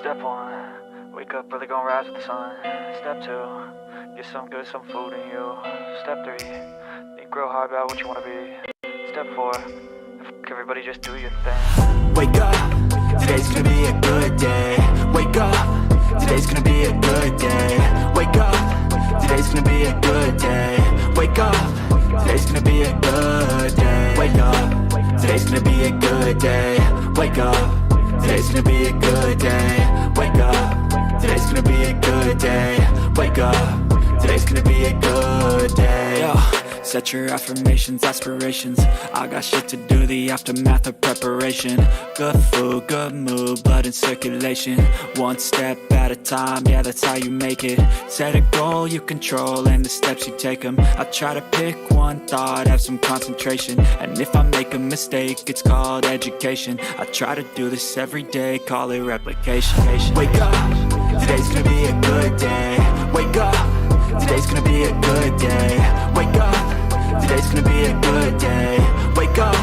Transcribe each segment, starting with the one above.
Step 1, wake up early, gonna rise with the sun. Step 2, get some food in you. Step 3, think real hard about what you wanna be. Step 4, everybody just do your thing. Wake up, today's gonna be a good day. Wake up, today's gonna be a good day. Wake up, today's gonna be a good day. Wake up, today's gonna be a good day. Wake up, today's gonna be a good day. Wake up, today's gonna be a good day. Wake up, today's gonna be a good day. Wake up, today's gonna be a good day. Yo, set your affirmations, aspirations. I got shit to do, the aftermath of preparation. Good food, good mood, blood in circulation. One step at a time, yeah, that's how you make it. Set a goal you control and the steps you take them. I try to pick one thought, have some concentration. And if I make a mistake, it's called education. I try to do this every day, call it replication. Wake up, today's gonna be a good day. Wake up, today's gonna be a good day. Wake up, today's gonna be a good day. Wake up,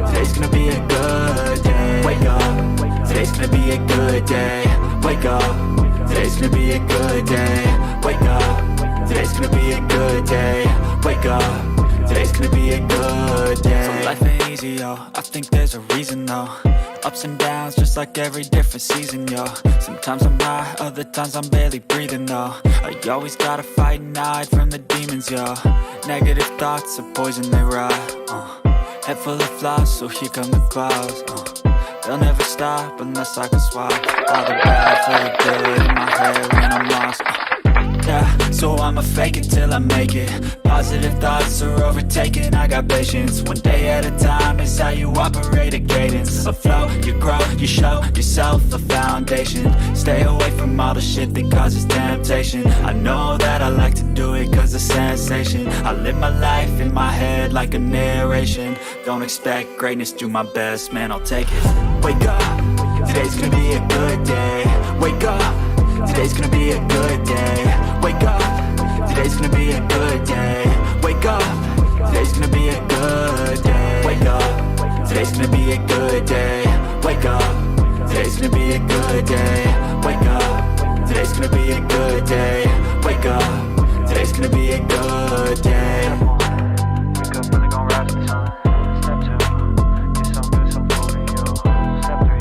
today's gonna be a good day. Wake up, today's gonna be a good day. Wake up, today's gonna be a good day. Wake up, today's gonna be a good day. Wake up, today's gonna be a good day. So life ain't easy, yo, I think there's a reason though. Ups and downs, just like every different season, yo. Sometimes I'm high, other times I'm barely breathing, though. I always gotta fight and hide from the demons, yo. Negative thoughts are poison, they rot. Head full of flies, so here come the clouds. They'll never stop unless I can swap all the bad for the good in my head when I'm lost. Yeah, so I'ma fake it till I make it. Positive thoughts are overtaken, I got patience. One day at a time is how you operate a cadence. A flow, you grow, you show yourself a foundation. Stay away from all the shit that causes temptation. I know that I like to do it cause it's sensation. I live my life in my head like a narration. Don't expect greatness, do my best, man, I'll take it. Wake up, today's gonna be a good day. Wake up, today's gonna be a good day. Wake up, today's gonna be a good day. Wake up, today's gonna be a good day. Wake up, today's gonna be a good day. Wake up, today's gonna be a good day. Wake up, today's gonna be a good day. Wake up, today's gonna be a good day. Wake up early, gonna rise with the sun. Step 2, get some food in you. Step 3,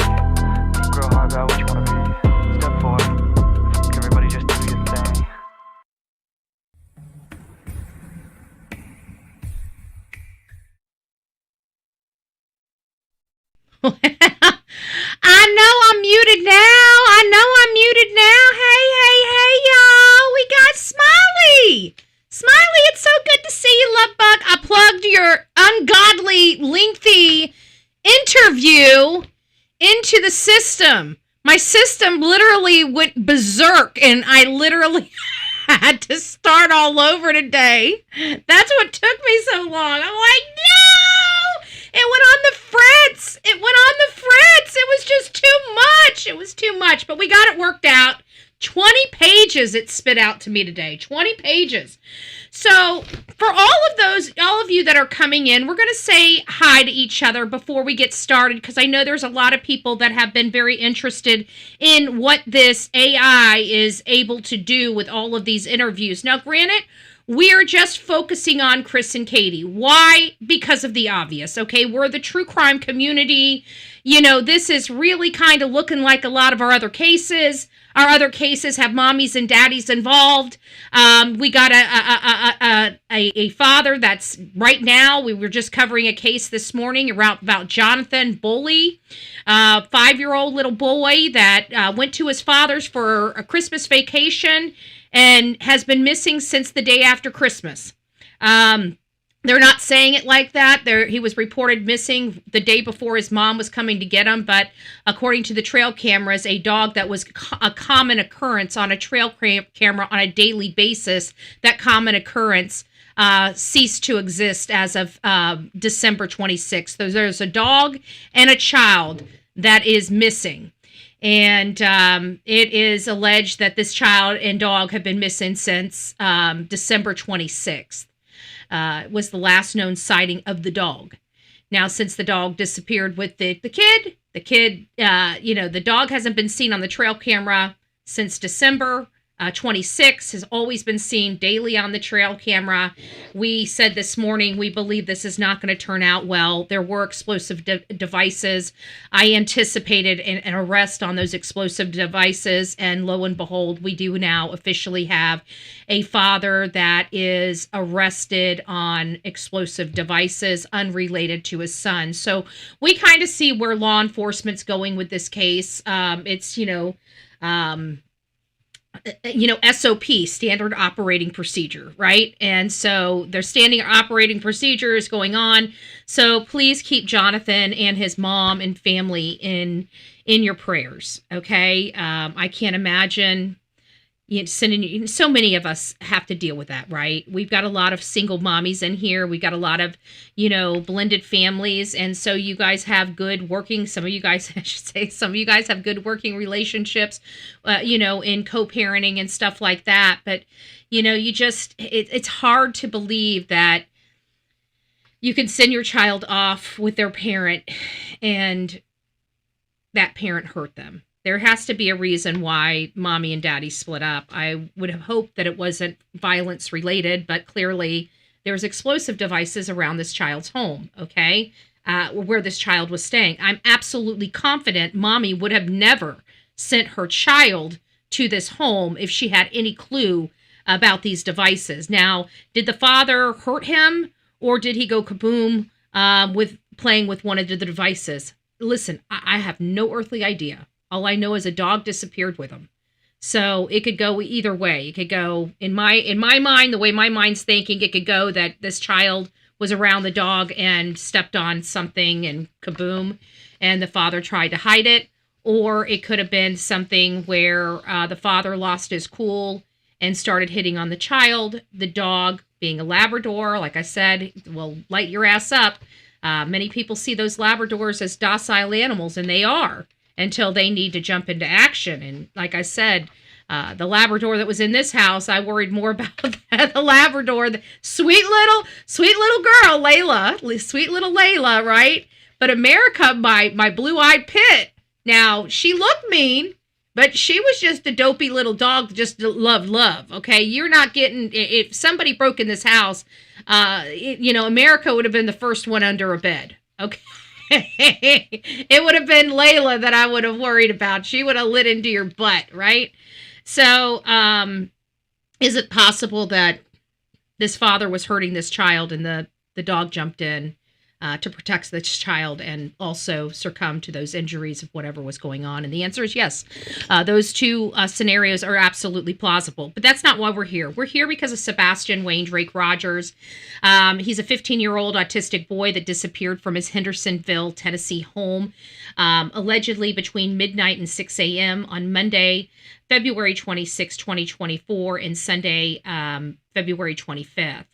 think real hard about what you wanna be. Step 4, everybody just do your thing. I know I'm muted now. Hey, y'all. We got Smiley. Smiley, it's so good to see you, love bug. I plugged your ungodly, lengthy interview into the system. My system literally went berserk, and I literally had to start all over today. That's what took me so long. I'm like, no! It went on the fritz. It was just too much. But we got it worked out. 20 pages it spit out to me today. 20 pages. So for all of you that are coming in, we're going to say hi to each other before we get started, because I know there's a lot of people that have been very interested in what this AI is able to do with all of these interviews. Now, granted, we're just focusing on Chris and Katie. Why? Because of the obvious, okay? We're the true crime community. You know, this is really kind of looking like a lot of our other cases. Our other cases have mommies and daddies involved. We got a father that's right now. We were just covering a case this morning about Jonathan Bully, 5-year-old little boy that went to his father's for a Christmas vacation and has been missing since the day after Christmas. They're not saying it like that. He was reported missing the day before his mom was coming to get him, but according to the trail cameras, a dog that was a common occurrence on a trail camera on a daily basis, that common occurrence ceased to exist as of December 26th. So there's a dog and a child that is missing. And it is alleged that this child and dog have been missing since December 26th. Was the last known sighting of the dog. Now, since the dog disappeared with the kid, The kid, the dog hasn't been seen on the trail camera since December 26, has always been seen daily on the trail camera. We said this morning, we believe this is not going to turn out well. There were explosive devices. I anticipated an arrest on those explosive devices, and lo and behold, we do now officially have a father that is arrested on explosive devices unrelated to his son. So we kind of see where law enforcement's going with this case. It's, SOP, standard operating procedure, right? And so there's standing operating procedures going on. So please keep Jonathan and his mom and family in your prayers, okay? I can't imagine sending, so many of us have to deal with that, right? We've got a lot of single mommies in here. We've got a lot of, blended families. And so you guys have good working, some of you guys, I should say, some of you guys have good working relationships, in co-parenting and stuff like that. But, it's hard to believe that you can send your child off with their parent and that parent hurt them. There has to be a reason why mommy and daddy split up. I would have hoped that it wasn't violence related, but clearly there's explosive devices around this child's home, okay, where this child was staying. I'm absolutely confident mommy would have never sent her child to this home if she had any clue about these devices. Now, did the father hurt him, or did he go kaboom with playing with one of the devices? Listen, I have no earthly idea. All I know is a dog disappeared with him. So it could go either way. It could go, in my mind, the way my mind's thinking, it could go that this child was around the dog and stepped on something and kaboom, and the father tried to hide it. Or it could have been something where the father lost his cool and started hitting on the child. The dog, being a Labrador, like I said, will light your ass up. Many people see those Labradors as docile animals, and they are, until they need to jump into action. And like I said, the Labrador that was in this house, I worried more about the Labrador, the sweet little girl, Layla, sweet little Layla, right? But America, my blue-eyed pit, now she looked mean, but she was just a dopey little dog that just love, okay? You're not getting, if somebody broke in this house, America would have been the first one under a bed, okay? It would have been Layla that I would have worried about. She would have lit into your butt, right? So, is it possible that this father was hurting this child and the dog jumped in to protect this child and also succumb to those injuries of whatever was going on? And the answer is yes. Those two scenarios are absolutely plausible, but that's not why we're here. We're here because of Sebastian Wayne Drake Rogers. He's a 15-year-old autistic boy that disappeared from his Hendersonville, Tennessee home, allegedly between midnight and 6 a.m. on Monday, February 26, 2024, and Sunday, February 25th.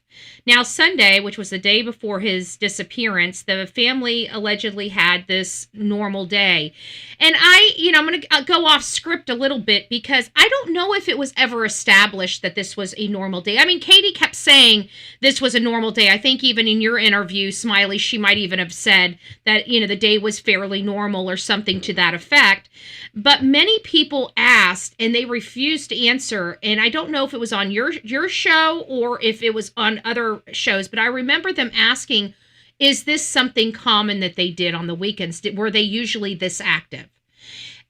Now, Sunday, which was the day before his disappearance, the family allegedly had this normal day. And I'm going to go off script a little bit because I don't know if it was ever established that this was a normal day. I mean, Katie kept saying this was a normal day. I think even in your interview, Smiley, she might even have said that, the day was fairly normal or something to that effect. But many people asked and they refused to answer. And I don't know if it was on your show or if it was on other shows, but I remember them asking, is this something common that they did on the weekends? Were they usually this active?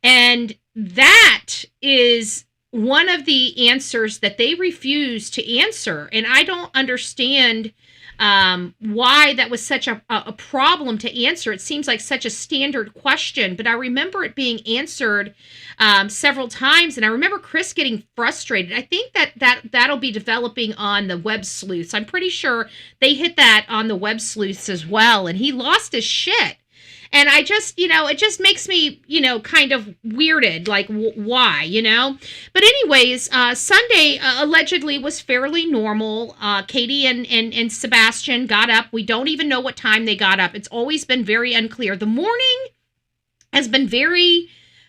And that is one of the answers that they refused to answer. And I don't understand why that was such a problem to answer. It seems like such a standard question, but I remember it being answered several times, and I remember Chris getting frustrated. I think that'll be developing on the web sleuths. I'm pretty sure they hit that on the web sleuths as well, and he lost his shit. And I just, it just makes me, kind of weirded, like, why, But anyways, Sunday allegedly was fairly normal. Katie and Sebastian got up. We don't even know what time they got up. It's always been very unclear. The morning has been very,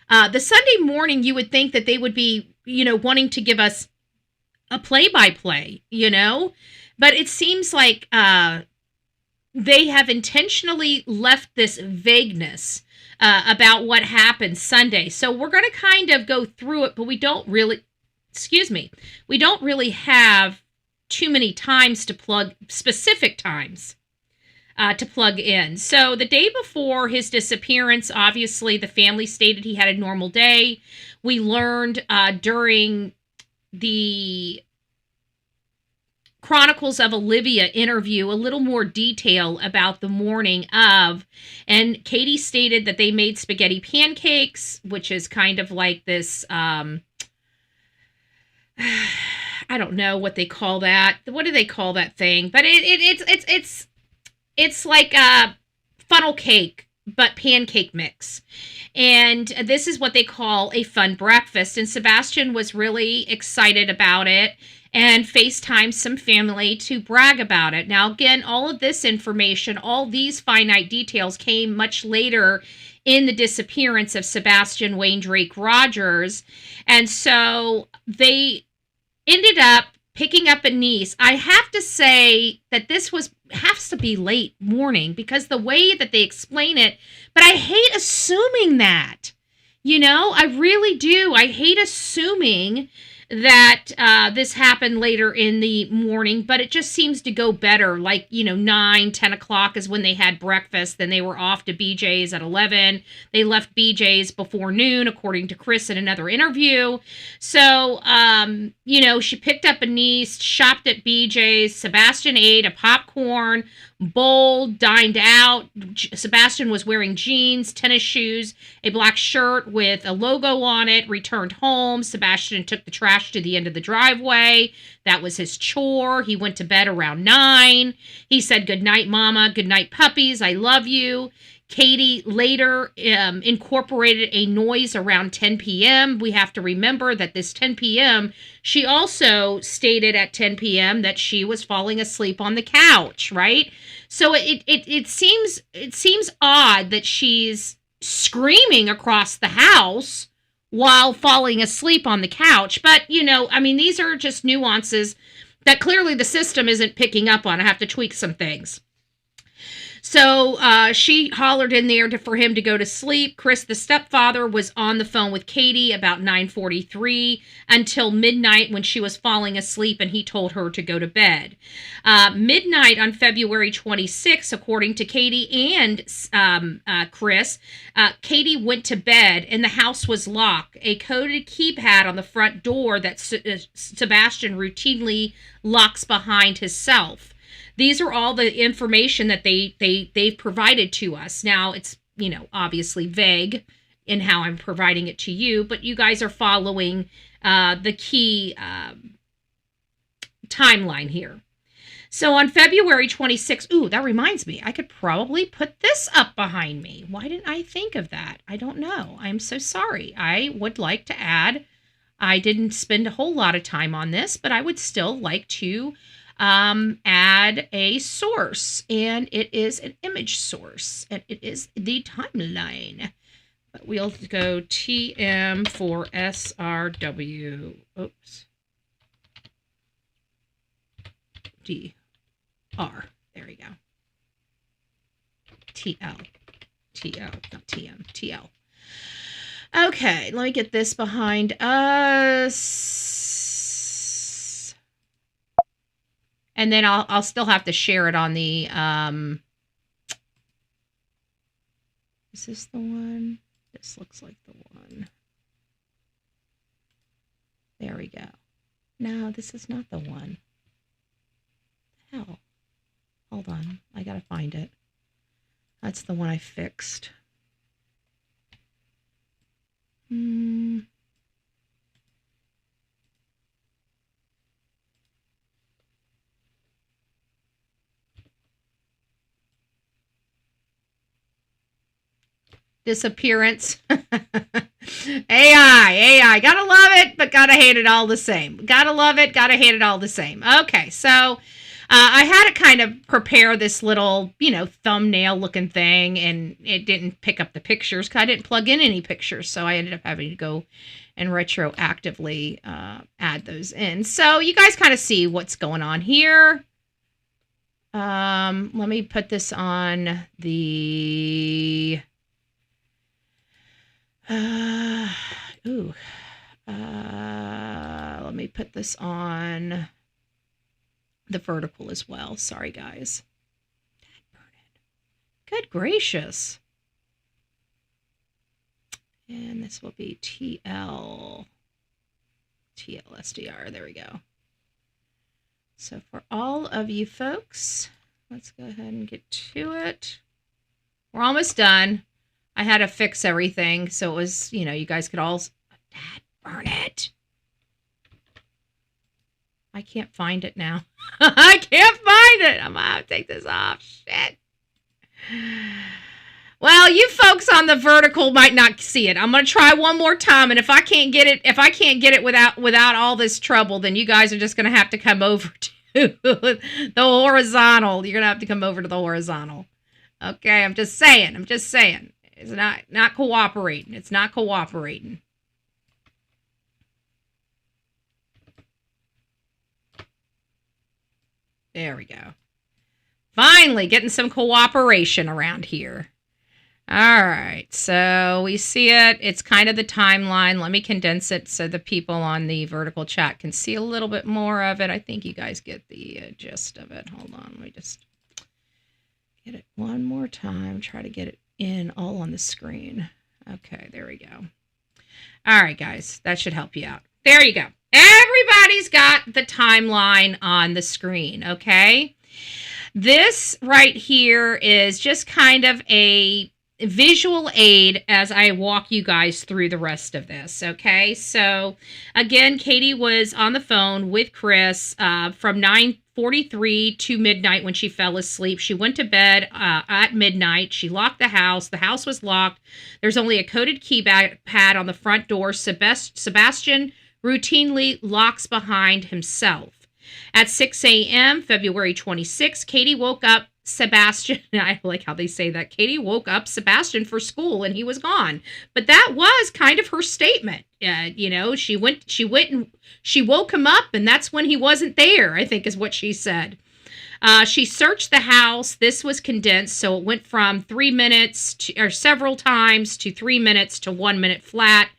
the Sunday morning, you would think that they would be, wanting to give us a play-by-play, But it seems like they have intentionally left this vagueness about what happened Sunday. So we're going to kind of go through it, but we don't really have too many times to plug, specific times to plug in. So the day before his disappearance, obviously the family stated he had a normal day. We learned during the Chronicles of Olivia interview a little more detail about the morning of, and Katie stated that they made spaghetti pancakes, which is kind of like this, I don't know what they call that. What do they call that thing? But it's like a funnel cake, but pancake mix. And this is what they call a fun breakfast. And Sebastian was really excited about it and FaceTimed some family to brag about it. Now, again, all of this information, all these finite details came much later in the disappearance of Sebastian Wayne Drake Rogers. And so they ended up picking up a niece. I have to say that this has to be late morning because the way that they explain it, but I hate assuming that. I really do. I hate assuming that this happened later in the morning, but it just seems to go better. Like, 9, 10 o'clock is when they had breakfast. Then they were off to BJ's at 11. They left BJ's before noon, according to Chris in another interview. So, she picked up a niece, shopped at BJ's. Sebastian ate a popcorn bowl, dined out. Sebastian was wearing jeans, tennis shoes, a black shirt with a logo on it, returned home. Sebastian took the trash to the end of the driveway. That was his chore. He went to bed around 9. He said, "Good night, Mama. Good night, puppies. I love you." Katie later incorporated a noise around 10 p.m. We have to remember that this 10 p.m., she also stated at 10 p.m. that she was falling asleep on the couch, right? So it seems odd that she's screaming across the house while falling asleep on the couch. But, these are just nuances that clearly the system isn't picking up on. I have to tweak some things. So she hollered in there for him to go to sleep. Chris, the stepfather, was on the phone with Katie about 9:43 until midnight when she was falling asleep, and he told her to go to bed. Midnight on February 26, according to Katie and Chris, Katie went to bed and the house was locked. A coded keypad on the front door that Sebastian routinely locks behind himself. These are all the information that they've provided to us. Now, it's, obviously vague in how I'm providing it to you, but you guys are following the key timeline here. So on February 26th, that reminds me, I could probably put this up behind me. Why didn't I think of that? I don't know. I'm so sorry. I would like to add, I didn't spend a whole lot of time on this, but I would still like to add a source, and it is an image source, and it is the timeline. But we'll go TM for SRW. Oops. DR. There we go. TL, not TM, TL. Okay, let me get this behind us. And then I'll still have to share it on the, is this the one? This looks like the one. There we go. No, this is not the one. Hell. Hold on. I gotta find it. That's the one I fixed. Disappearance. AI. Gotta love it, but gotta hate it all the same. Gotta love it, gotta hate it all the same. Okay, so I had to kind of prepare this little, thumbnail looking thing, and it didn't pick up the pictures because I didn't plug in any pictures, so I ended up having to go and retroactively add those in. So you guys kind of see what's going on here. Let me put this on the Let me put this on the vertical as well. Sorry, guys. Good gracious. And this will be TLSDR. There we go. So for all of you folks, let's go ahead and get to it. We're almost done. I had to fix everything, so it was, you guys could all... Dad, burn it. I can't find it now. I can't find it. I'm going to take this off. Shit. Well, you folks on the vertical might not see it. I'm going to try one more time, and if I can't get it without all this trouble, then you guys are just going to have to come over to the horizontal. You're going to have to come over to the horizontal. Okay, I'm just saying. It's not cooperating. It's not cooperating. There we go. Finally getting some cooperation around here. All right, so we see it. It's kind of the timeline. Let me condense it so the people on the vertical chat can see a little bit more of it. I think you guys get the gist of it. Hold on, let me just get it one more time. Try to get it in all on the screen. Okay, there we go. All right, guys, that should help you out. There you go. Everybody's got the timeline on the screen, okay? This right here is just kind of a visual aid as I walk you guys through the rest of this, okay? So, again, Katie was on the phone with Chris from 9:43 to midnight when she fell asleep. She went to bed at midnight. She locked the house. The house was locked. There's only a coded keypad on the front door. Sebastian routinely locks behind himself. At 6 a.m., February 26, Katie woke up Sebastian. I like how they say that. Katie woke up Sebastian for school and he was gone. But that was kind of her statement. She woke him up and that's when he wasn't there, I think is what she said. She searched the house. This was condensed, so it went from 3 minutes or several times to 3 minutes to 1 minute flat.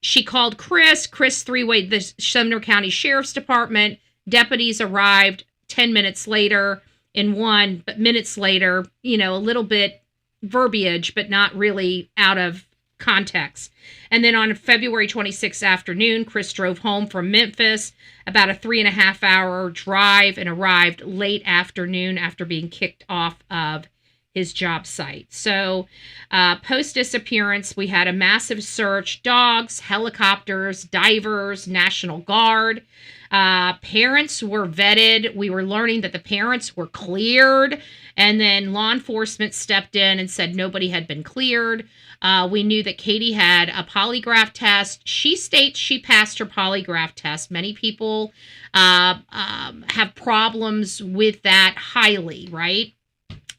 She called Chris three-way the Sumner County Sheriff's Department. Deputies arrived 10 minutes later but minutes later, a little bit verbiage, but not really out of context. And then on February 26th afternoon, Chris drove home from Memphis, about a 3.5-hour drive, and arrived late afternoon after being kicked off of his job site. So post-disappearance, we had a massive search, dogs, helicopters, divers, National Guard. Parents were vetted. We were learning that the parents were cleared, and then law enforcement stepped in and said nobody had been cleared. We knew that Katie had a polygraph test. She states she passed her polygraph test. Many people have problems with that highly, right?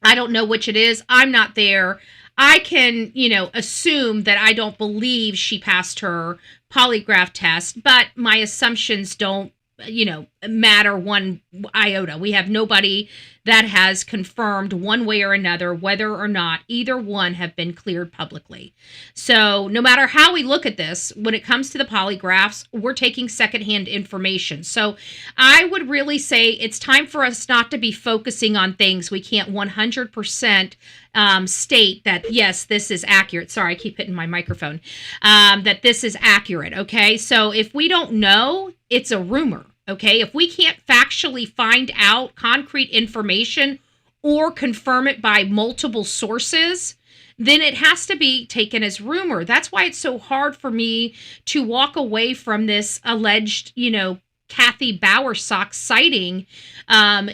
I don't know which it is. I'm not there. I can, assume that I don't believe she passed her polygraph test, but my assumptions don't, matter one iota. We have nobody that has confirmed one way or another whether or not either one have been cleared publicly. So no matter how we look at this, when it comes to the polygraphs, we're taking secondhand information. So I would really say it's time for us not to be focusing on things we can't 100% state that, yes, this is accurate. Sorry, I keep hitting my microphone. That this is accurate, okay? So if we don't know, it's a rumor, okay? If we can't factually find out concrete information or confirm it by multiple sources, then it has to be taken as rumor. That's why it's so hard for me to walk away from this alleged, Kathy Bowersock sighting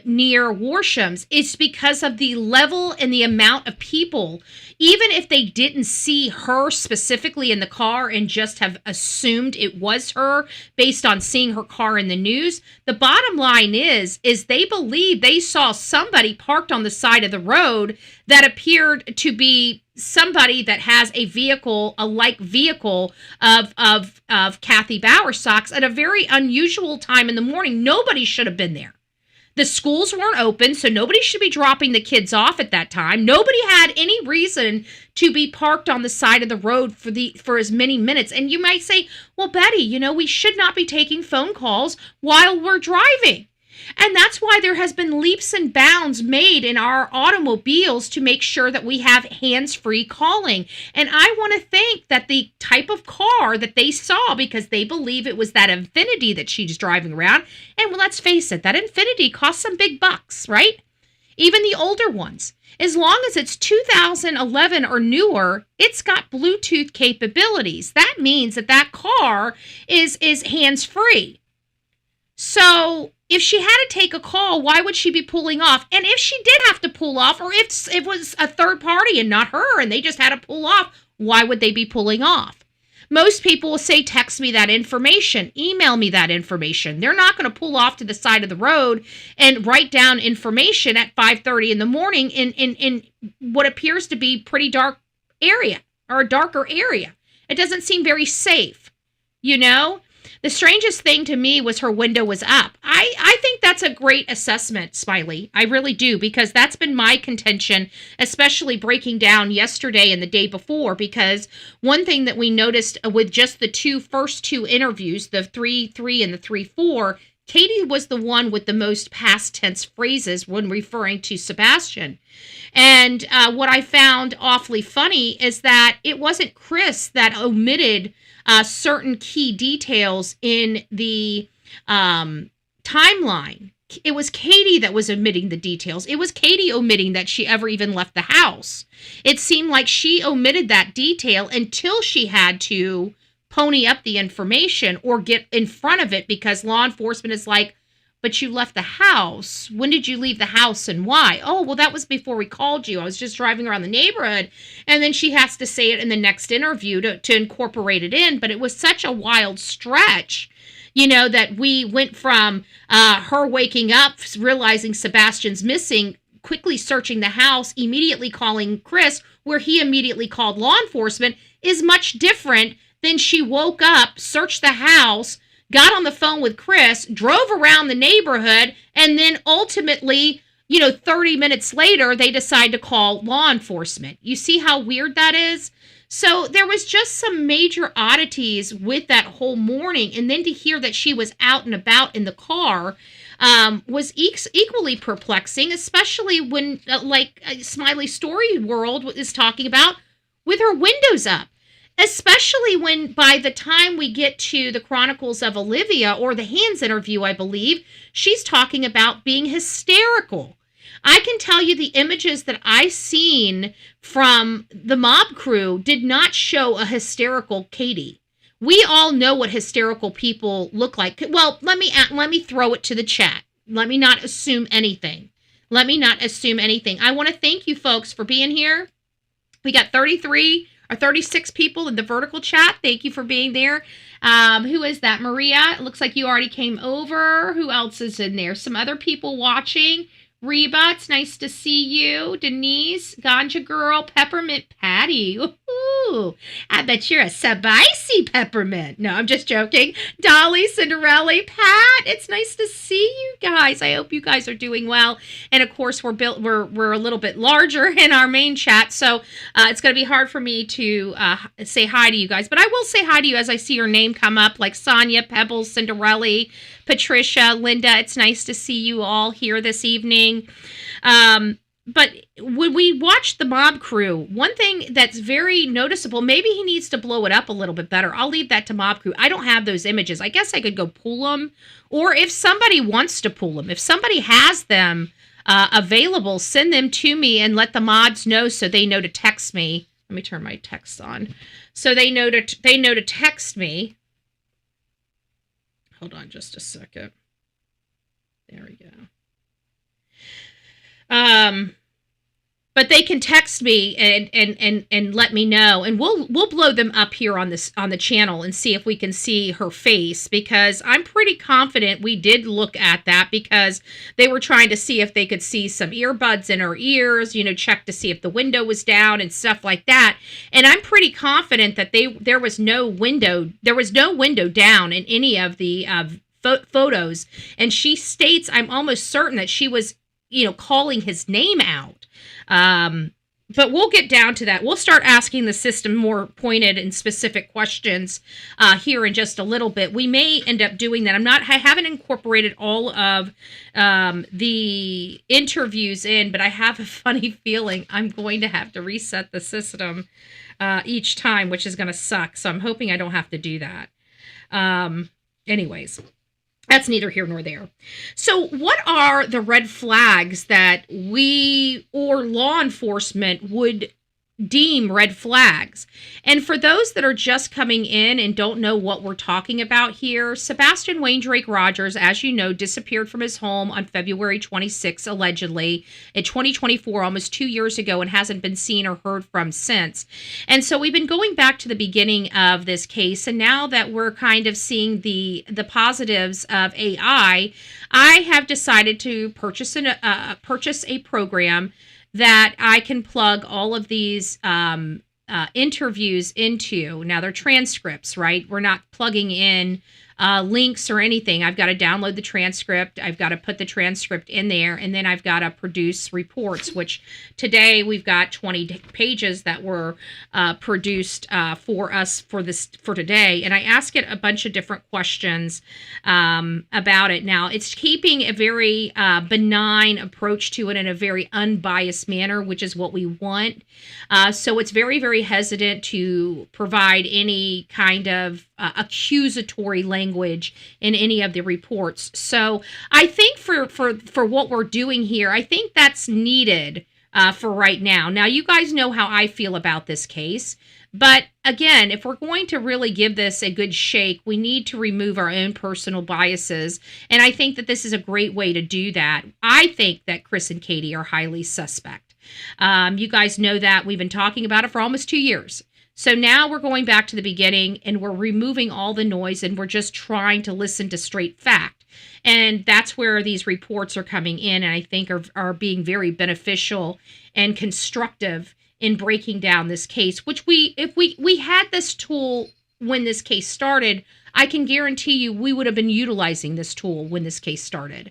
near Warsham's. It's because of the level and the amount of people, even if they didn't see her specifically in the car and just have assumed it was her based on seeing her car in the news. The bottom line is they believe they saw somebody parked on the side of the road that appeared to be somebody that has a vehicle, a like vehicle of Kathy Bowersock's at a very unusual time in the morning. Nobody should have been there. The schools weren't open, so nobody should be dropping the kids off at that time. Nobody had any reason to be parked on the side of the road for as many minutes. And you might say, well, Betty, we should not be taking phone calls while we're driving. And that's why there has been leaps and bounds made in our automobiles to make sure that we have hands-free calling. And I want to think that the type of car that they saw, because they believe it was that Infiniti that she's driving around. And let's face it, that Infiniti costs some big bucks, right? Even the older ones. As long as it's 2011 or newer, it's got Bluetooth capabilities. That means that car is hands-free. So if she had to take a call, why would she be pulling off? And if she did have to pull off, or if it was a third party and not her, and they just had to pull off, why would they be pulling off? Most people will say, text me that information, email me that information. They're not going to pull off to the side of the road and write down information at 5:30 in the morning in what appears to be pretty dark area, or a darker area. It doesn't seem very safe, The strangest thing to me was her window was up. I think that's a great assessment, Smiley. I really do, because that's been my contention, especially breaking down yesterday and the day before, because one thing that we noticed with just the first two interviews, the 3-3 and the 3-4, Katie was the one with the most past tense phrases when referring to Sebastian. And what I found awfully funny is that it wasn't Chris that omitted certain key details in the timeline. It was Katie that was omitting the details. It was Katie omitting that she ever even left the house. It seemed like she omitted that detail until she had to pony up the information or get in front of it, because law enforcement is like, but you left the house. When did you leave the house and why? Oh, well, that was before we called you. I was just driving around the neighborhood. And then she has to say it in the next interview to incorporate it in. But it was such a wild stretch, that we went from her waking up, realizing Sebastian's missing, quickly searching the house, immediately calling Chris, where he immediately called law enforcement, is much different than she woke up, searched the house, got on the phone with Chris, drove around the neighborhood, and then ultimately, 30 minutes later, they decide to call law enforcement. You see how weird that is? So there was just some major oddities with that whole morning. And then to hear that she was out and about in the car was equally perplexing, especially when, Smiley Story World is talking about, with her windows up. Especially when by the time we get to the Chronicles of Olivia, or the Hands interview, I believe, she's talking about being hysterical. I can tell you the images that I seen from the mob crew did not show a hysterical Katie. We all know what hysterical people look like. Well, let me throw it to the chat. Let me not assume anything. I want to thank you folks for being here. We got 33 or 36 people in the vertical chat. Thank you for being there. Who is that? Maria, it looks like you already came over. Who else is in there? Some other people watching. Reba, it's nice to see you. Denise, Ganja Girl, Peppermint Patty. Ooh, I bet you're a spicy peppermint. No, I'm just joking. Dolly, Cinderella, Pat, it's nice to see you guys. I hope you guys are doing well. And of course, we're a little bit larger in our main chat, so it's going to be hard for me to say hi to you guys. But I will say hi to you as I see your name come up, like Sonia, Pebbles, Cinderella, Patricia, Linda. It's nice to see you all here this evening. But when we watch the mob crew, one thing that's very noticeable, maybe he needs to blow it up a little bit better. I'll leave that to mob crew. I don't have those images. I guess I could go pull them. Or if somebody wants to pull them, if somebody has them available, send them to me and let the mods know so they know to text me. Let me turn my text on. So they know to text me. Hold on just a second. There we go. But they can text me and let me know, and we'll blow them up here on the channel and see if we can see her face, because I'm pretty confident we did look at that, because they were trying to see if they could see some earbuds in her ears, check to see if the window was down and stuff like that. And I'm pretty confident that there was no window down in any of the photos, and she states, I'm almost certain that she was, calling his name out. But we'll get down to that. We'll start asking the system more pointed and specific questions here in just a little bit. We may end up doing that. I haven't incorporated all of the interviews in, but I have a funny feeling I'm going to have to reset the system each time, which is going to suck. So I'm hoping I don't have to do that. Anyways. That's neither here nor there. So what are the red flags that we or law enforcement would deem red flags? And for those that are just coming in and don't know what we're talking about here, Sebastian Wayne Drake Rogers, as you know, disappeared from his home on February 26, allegedly, in 2024, almost 2 years ago, and hasn't been seen or heard from since. And so we've been going back to the beginning of this case, and now that we're kind of seeing the positives of AI, I have decided to purchase a program that I can plug all of these interviews into. Now, they're transcripts, right? We're not plugging in links or anything. I've got to download the transcript. I've got to put the transcript in there, and then I've got to produce reports, which today we've got 20 pages that were produced for us for today. And I ask it a bunch of different questions about it. Now, it's keeping a very benign approach to it in a very unbiased manner, which is what we want. So it's very, very hesitant to provide any kind of accusatory language in any of the reports. So I think for what we're doing here, I think that's needed for right now. Now, you guys know how I feel about this case. But again, if we're going to really give this a good shake, we need to remove our own personal biases. And I think that this is a great way to do that. I think that Chris and Katie are highly suspect. You guys know that. We've been talking about it for almost 2 years. So now we're going back to the beginning and we're removing all the noise and we're just trying to listen to straight fact. And that's where these reports are coming in, and I think are being very beneficial and constructive in breaking down this case, which if we had this tool when this case started, I can guarantee you we would have been utilizing this tool when this case started.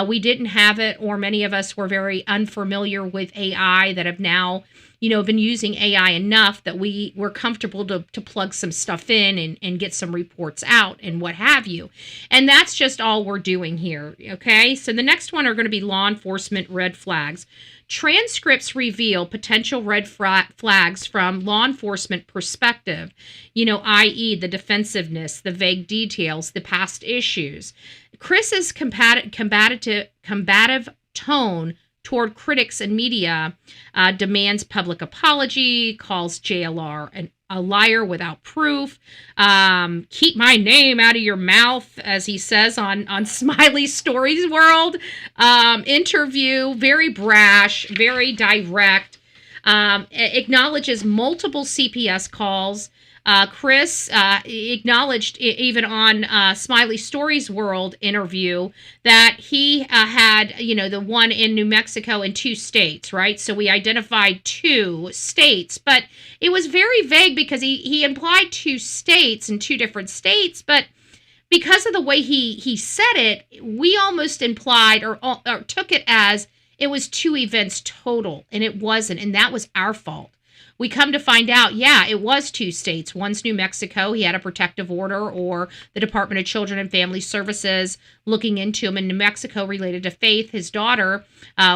We didn't have it, or many of us were very unfamiliar with AI that have now, been using AI enough that we were comfortable to plug some stuff in and get some reports out and what have you. And that's just all we're doing here, okay? So the next one are going to be law enforcement red flags. Transcripts reveal potential red flags from law enforcement perspective, i.e. the defensiveness, the vague details, the past issues. Chris's combative tone toward critics and media demands public apology, calls JLR a liar without proof, keep my name out of your mouth, as he says on Smiley Stories World interview, very brash, very direct, acknowledges multiple CPS calls. Chris acknowledged even on Smiley Stories World interview that he had, the one in New Mexico in 2 states, right? So we identified 2 states, but it was very vague because he implied 2 states in 2 different states, but because of the way he said it, we almost implied or took it as it was 2 events total, and it wasn't, and that was our fault. We come to find out, it was 2 states. One's New Mexico. He had a protective order, or the Department of Children and Family Services looking into him in New Mexico related to Faith, his daughter,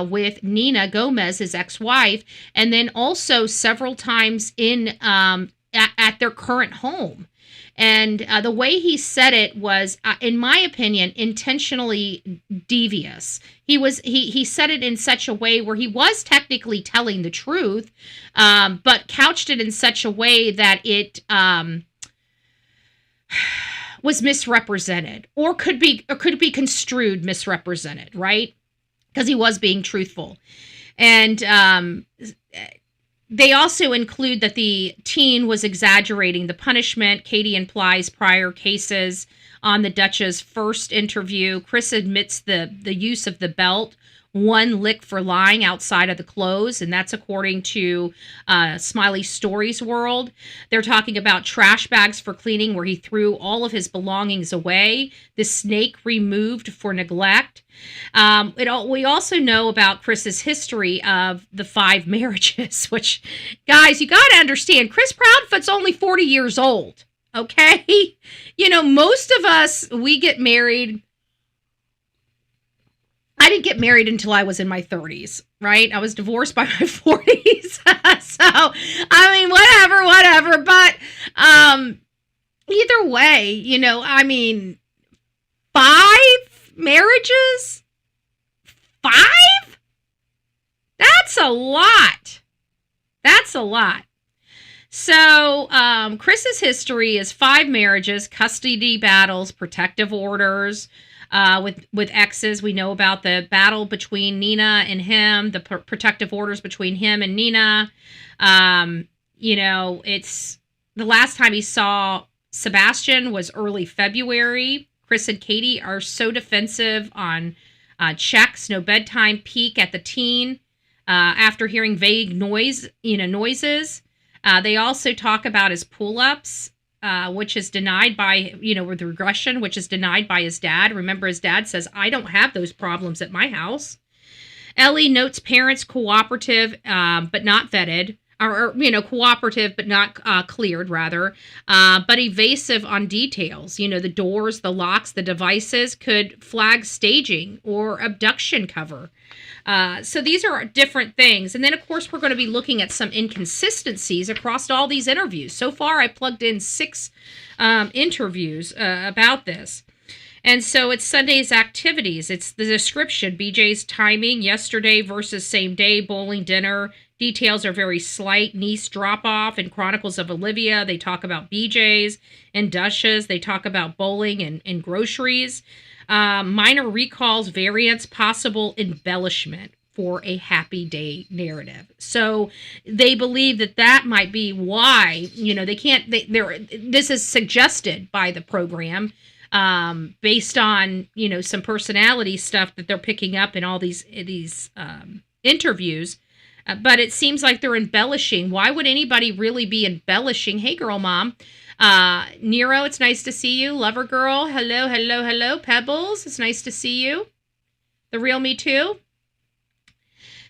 with Nina Gomez, his ex-wife, and then also several times in at their current home. And the way he said it was, in my opinion, intentionally devious. He said it in such a way where he was technically telling the truth, but couched it in such a way that it was misrepresented, or could be construed misrepresented, right? Because he was being truthful. And they also include that the teen was exaggerating the punishment. Katie implies prior cases on the Dutch's first interview. Chris admits the use of the belt one lick for lying outside of the clothes, and that's according to Smiley Stories World. They're talking about trash bags for cleaning where he threw all of his belongings away, the snake removed for neglect. We also know about Chris's history of the 5 marriages, which, guys, you got to understand, Chris Proudfoot's only 40 years old, okay? You know, most of us, we get married. I didn't get married until I was in my 30s, right? I was divorced by my 40s. So, I mean, whatever. But either way, you know, I mean, 5 marriages? 5? That's a lot. That's a lot. So, Chris's history is 5 marriages, custody battles, protective orders, with exes. We know about the battle between Nina and him, the protective orders between him and Nina. You know, it's the last time he saw Sebastian was early February. Chris and Katie are so defensive on checks, no bedtime, peek at the teen after hearing vague noises. They also talk about his pull-ups, which is denied by, with regression, which is denied by his dad. Remember, his dad says, I don't have those problems at my house. Ellie notes parents cooperative, but not vetted, or cooperative, but not cleared, rather, but evasive on details. You know, the doors, the locks, the devices could flag staging or abduction cover. So these are different things. And then, of course, we're going to be looking at some inconsistencies across all these interviews. So far, I plugged in 6 interviews about this. And so it's Sunday's activities. It's the description, BJ's timing, yesterday versus same day, bowling, dinner. Details are very slight. Niece drop-off in Chronicles of Olivia. They talk about BJ's and Dushes. They talk about bowling and groceries. Minor recalls, variants, possible embellishment for a happy day narrative. So they believe that might be why, this is suggested by the program, based on, some personality stuff that they're picking up in all these interviews. But it seems like they're embellishing. Why would anybody really be embellishing? Hey, girl, mom. Nero, it's nice to see you. Lover girl, hello. Pebbles, it's nice to see you. The real me too.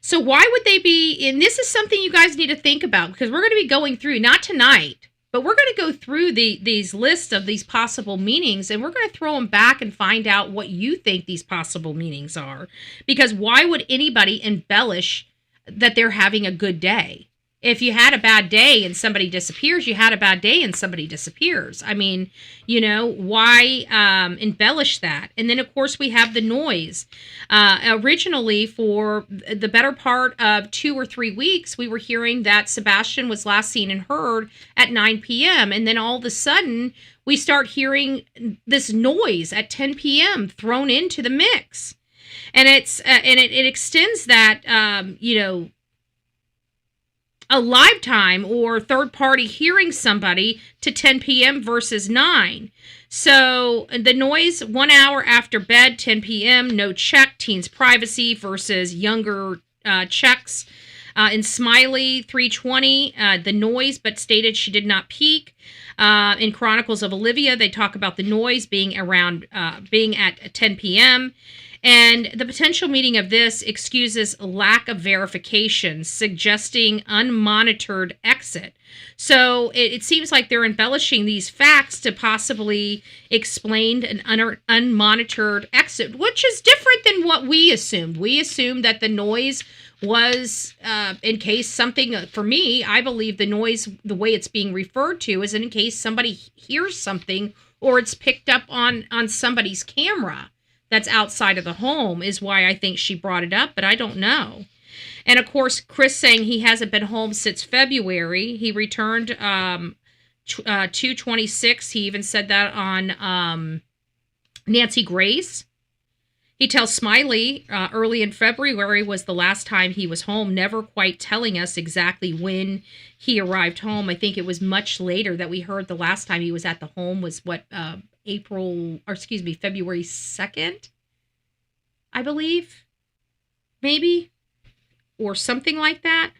So why would they be, and this is something you guys need to think about, because we're going to be going through, not tonight, but we're going to go through these lists of these possible meanings, and we're going to throw them back and find out what you think these possible meanings are. Because why would anybody embellish that they're having a good day? If you had a bad day and somebody disappears, you had a bad day and somebody disappears. I mean, why embellish that? And then, of course, we have the noise. Originally, for the better part of 2 or 3 weeks, we were hearing that Sebastian was last seen and heard at 9 p.m. And then all of a sudden, we start hearing this noise at 10 p.m. thrown into the mix. And it extends that, a live time or third party hearing somebody to 10 p.m. versus 9. So the noise 1 hour after bed, 10 p.m., no check, teens privacy versus younger checks. In Smiley 320, the noise, but stated she did not peak. In Chronicles of Olivia, they talk about the noise being at 10 p.m. And the potential meaning of this excuses lack of verification, suggesting unmonitored exit. So it seems like they're embellishing these facts to possibly explain an unmonitored exit, which is different than what we assumed. We assumed that the noise was in case something, for me, I believe the noise, the way it's being referred to, is in case somebody hears something or it's picked up on somebody's camera that's outside of the home, is why I think she brought it up, but I don't know. And of course, Chris saying he hasn't been home since February. He returned 2/26. He even said that on Nancy Grace. He tells Smiley early in February was the last time he was home, never quite telling us exactly when he arrived home. I think it was much later that we heard the last time he was at the home was February 2nd, I believe. maybe, or something like that.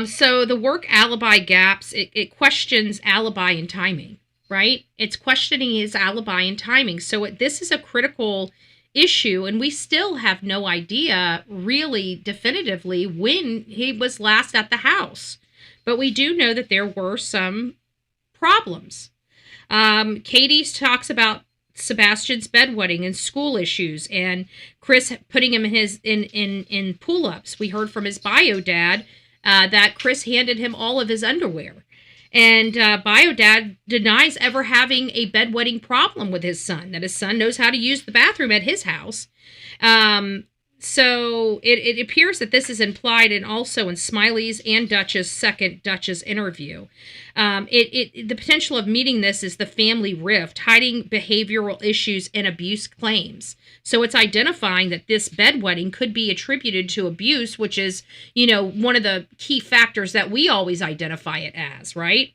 So the work alibi gaps, it questions alibi and timing, right? It's questioning his alibi and timing. So this is a critical issue, and we still have no idea really definitively when he was last at the house. But we do know that there were some problems. Katie talks about Sebastian's bedwetting and school issues, and Chris putting him in pull-ups. We heard from his bio dad that Chris handed him all of his underwear. And bio dad denies ever having a bedwetting problem with his son, that his son knows how to use the bathroom at his house. So it appears that this is implied also in Smiley's and Dutch's second Dutch's interview. The potential of meeting this is the family rift, hiding behavioral issues and abuse claims. So it's identifying that this bedwetting could be attributed to abuse, which is, one of the key factors that we always identify it as, right?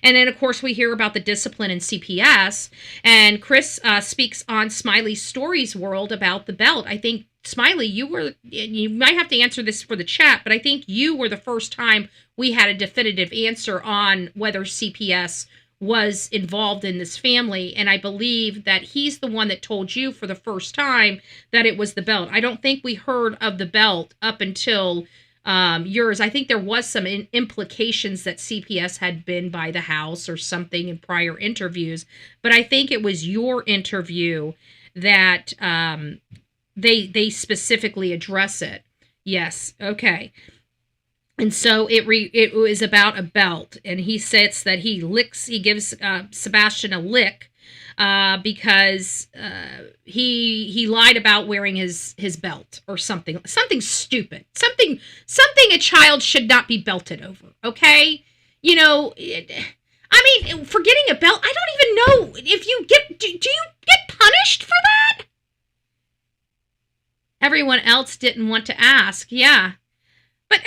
And then, of course, we hear about the discipline in CPS, and Chris speaks on Smiley's Stories World about the belt. I think, Smiley, you might have to answer this for the chat, but I think you were the first time we had a definitive answer on whether CPS was involved in this family, and I believe that he's the one that told you for the first time that it was the belt. I don't think we heard of the belt up until yours. I think there was some implications that CPS had been by the house or something in prior interviews, but I think it was your interview that they specifically address it. Yes, okay. And so it was about a belt, and he says that he gives Sebastian a lick because he lied about wearing his belt or something stupid, something a child should not be belted over. Okay, forgetting a belt. I don't even know if you do you get punished for that? Everyone else didn't want to ask. Yeah. But,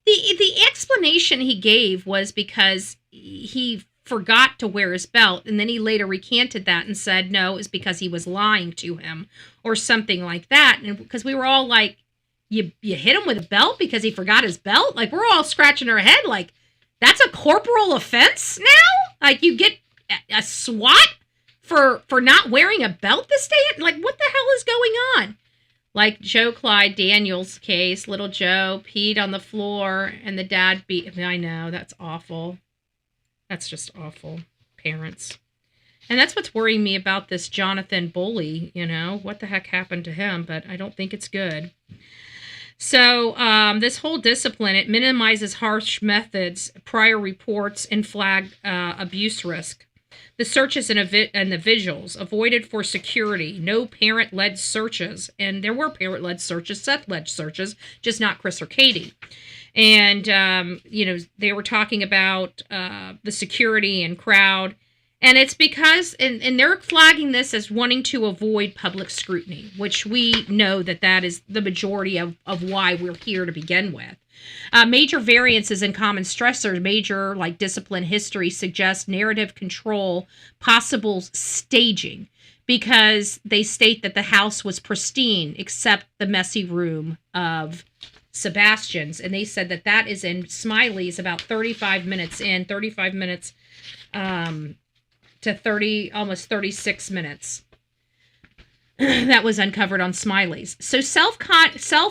the explanation he gave was because he forgot to wear his belt, and then he later recanted that and said, no, it was because he was lying to him or something like that. And because we were all like, you hit him with a belt because he forgot his belt? Like, we're all scratching our head like, that's a corporal offense now? Like, you get a SWAT for not wearing a belt this day? Like, what the hell is going on? Like Joe Clyde Daniels' case, little Joe peed on the floor and the dad beat him. I know, that's awful. That's just awful. Parents. And that's what's worrying me about this Jonathan bully, What the heck happened to him? But I don't think it's good. So this whole discipline, it minimizes harsh methods, prior reports, and flag abuse risk. The searches and the vigils avoided for security. No parent-led searches. And there were parent-led searches, Seth-led searches, just not Chris or Katie. And, they were talking about the security and crowd. And it's because, and they're flagging this as wanting to avoid public scrutiny, which we know that is the majority of why we're here to begin with. Major variances in common stressors, major like discipline history suggest narrative control, possible staging, because they state that the house was pristine except the messy room of Sebastian's. And they said that is in Smiley's about 35 minutes to almost 36 minutes. That was uncovered on Smiley's. So self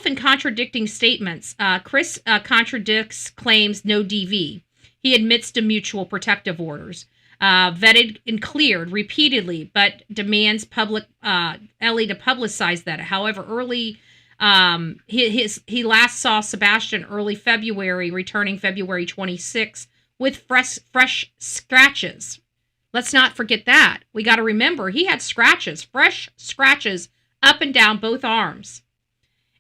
and contradicting statements. Chris contradicts claims no DV. He admits to mutual protective orders. Vetted and cleared repeatedly, but demands Ellie to publicize that. However, he last saw Sebastian early February, returning February 26 with fresh scratches. Let's not forget that. We got to remember he had fresh scratches up and down both arms.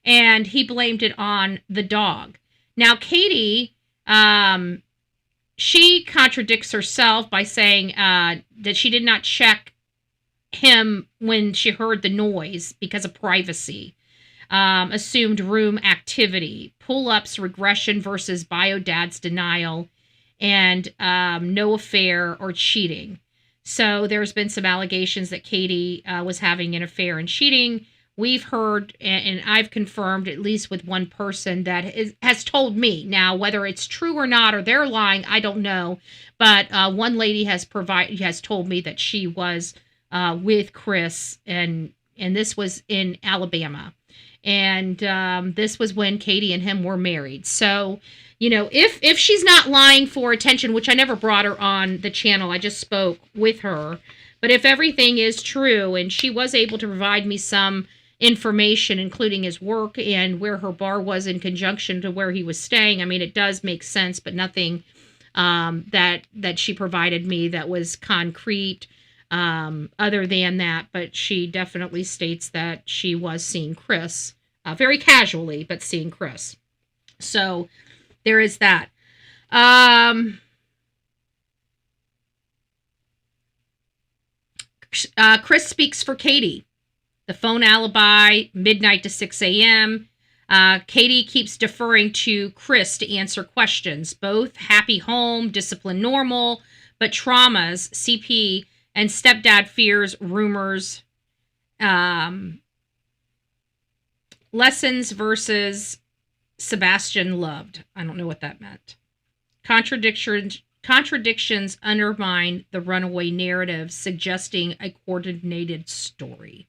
And he blamed it on the dog. Now, Katie, she contradicts herself by saying that she did not check him when she heard the noise because of privacy. Assumed room activity, pull-ups regression versus bio dad's denial, and no affair or cheating. So there's been some allegations that Katie was having an affair and cheating we've heard, and I've confirmed at least with one person that has told me. Now, whether it's true or not, or they're lying, I don't know. But one lady has told me that she was with Chris, and this was in Alabama, and this was when Katie and him were married. So, if she's not lying for attention, which I never brought her on the channel, I just spoke with her. But if everything is true, and she was able to provide me some information, including his work and where her bar was in conjunction to where he was staying, I mean, it does make sense, but nothing that she provided me that was concrete other than that. But she definitely states that she was seeing Chris, very casually, but seeing Chris. So there is that. Chris speaks for Katie. The phone alibi, midnight to 6 a.m. Katie keeps deferring to Chris to answer questions. Both happy home, discipline normal, but traumas, CP, and stepdad fears, rumors, lessons versus Sebastian loved. I don't know what that meant. Contradictions undermine the runaway narrative, suggesting a coordinated story.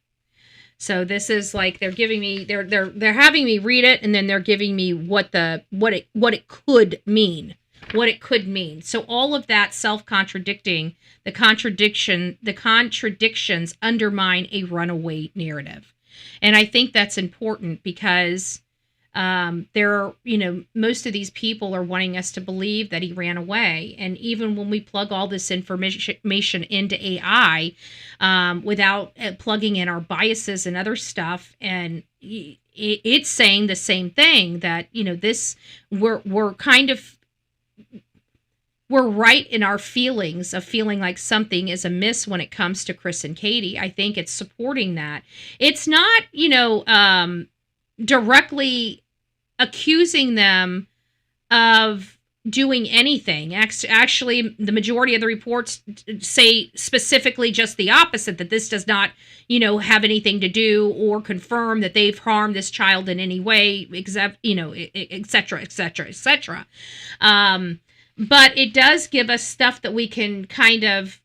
So this is like they're giving me they're having me read it, and then they're giving me what it could mean. What it could mean. So all of that self-contradicting, the contradictions undermine a runaway narrative. And I think that's important because most of these people are wanting us to believe that he ran away. And even when we plug all this information into AI, without plugging in our biases and other stuff, and it's saying the same thing, that, we're right in our feelings of feeling like something is amiss when it comes to Chris and Katie. I think it's supporting that. It's not, directly accusing them of doing anything. Actually, the majority of the reports say specifically just the opposite, that this does not, have anything to do or confirm that they've harmed this child in any way, except, et cetera, et cetera, et cetera. But it does give us stuff that we can kind of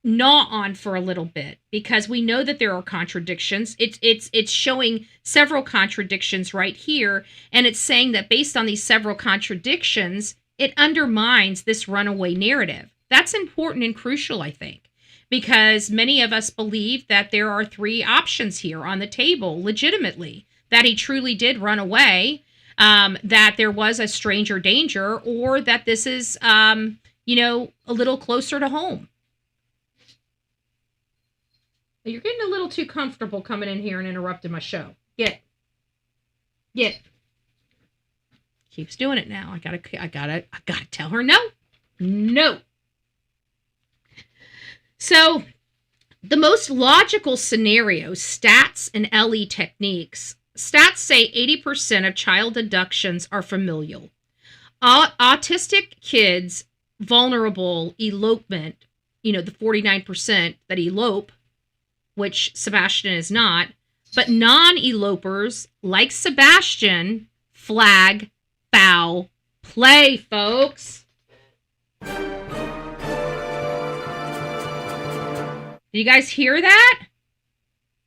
gnaw on for a little bit, because we know that there are contradictions. It's showing several contradictions right here, and it's saying that based on these several contradictions, it undermines this runaway narrative. That's important and crucial, I think, because many of us believe that there are three options here on the table, legitimately, that he truly did run away, that there was a stranger danger, or that this is, a little closer to home. You're getting a little too comfortable coming in here and interrupting my show. Get. Keeps doing it now. I gotta tell her no. No. So, the most logical scenario, stats and LE techniques. Stats say 80% of child abductions are familial. Autistic kids, vulnerable elopement, the 49% that elope, which Sebastian is not, but non-elopers like Sebastian, flag, foul, play, folks. Do you guys hear that?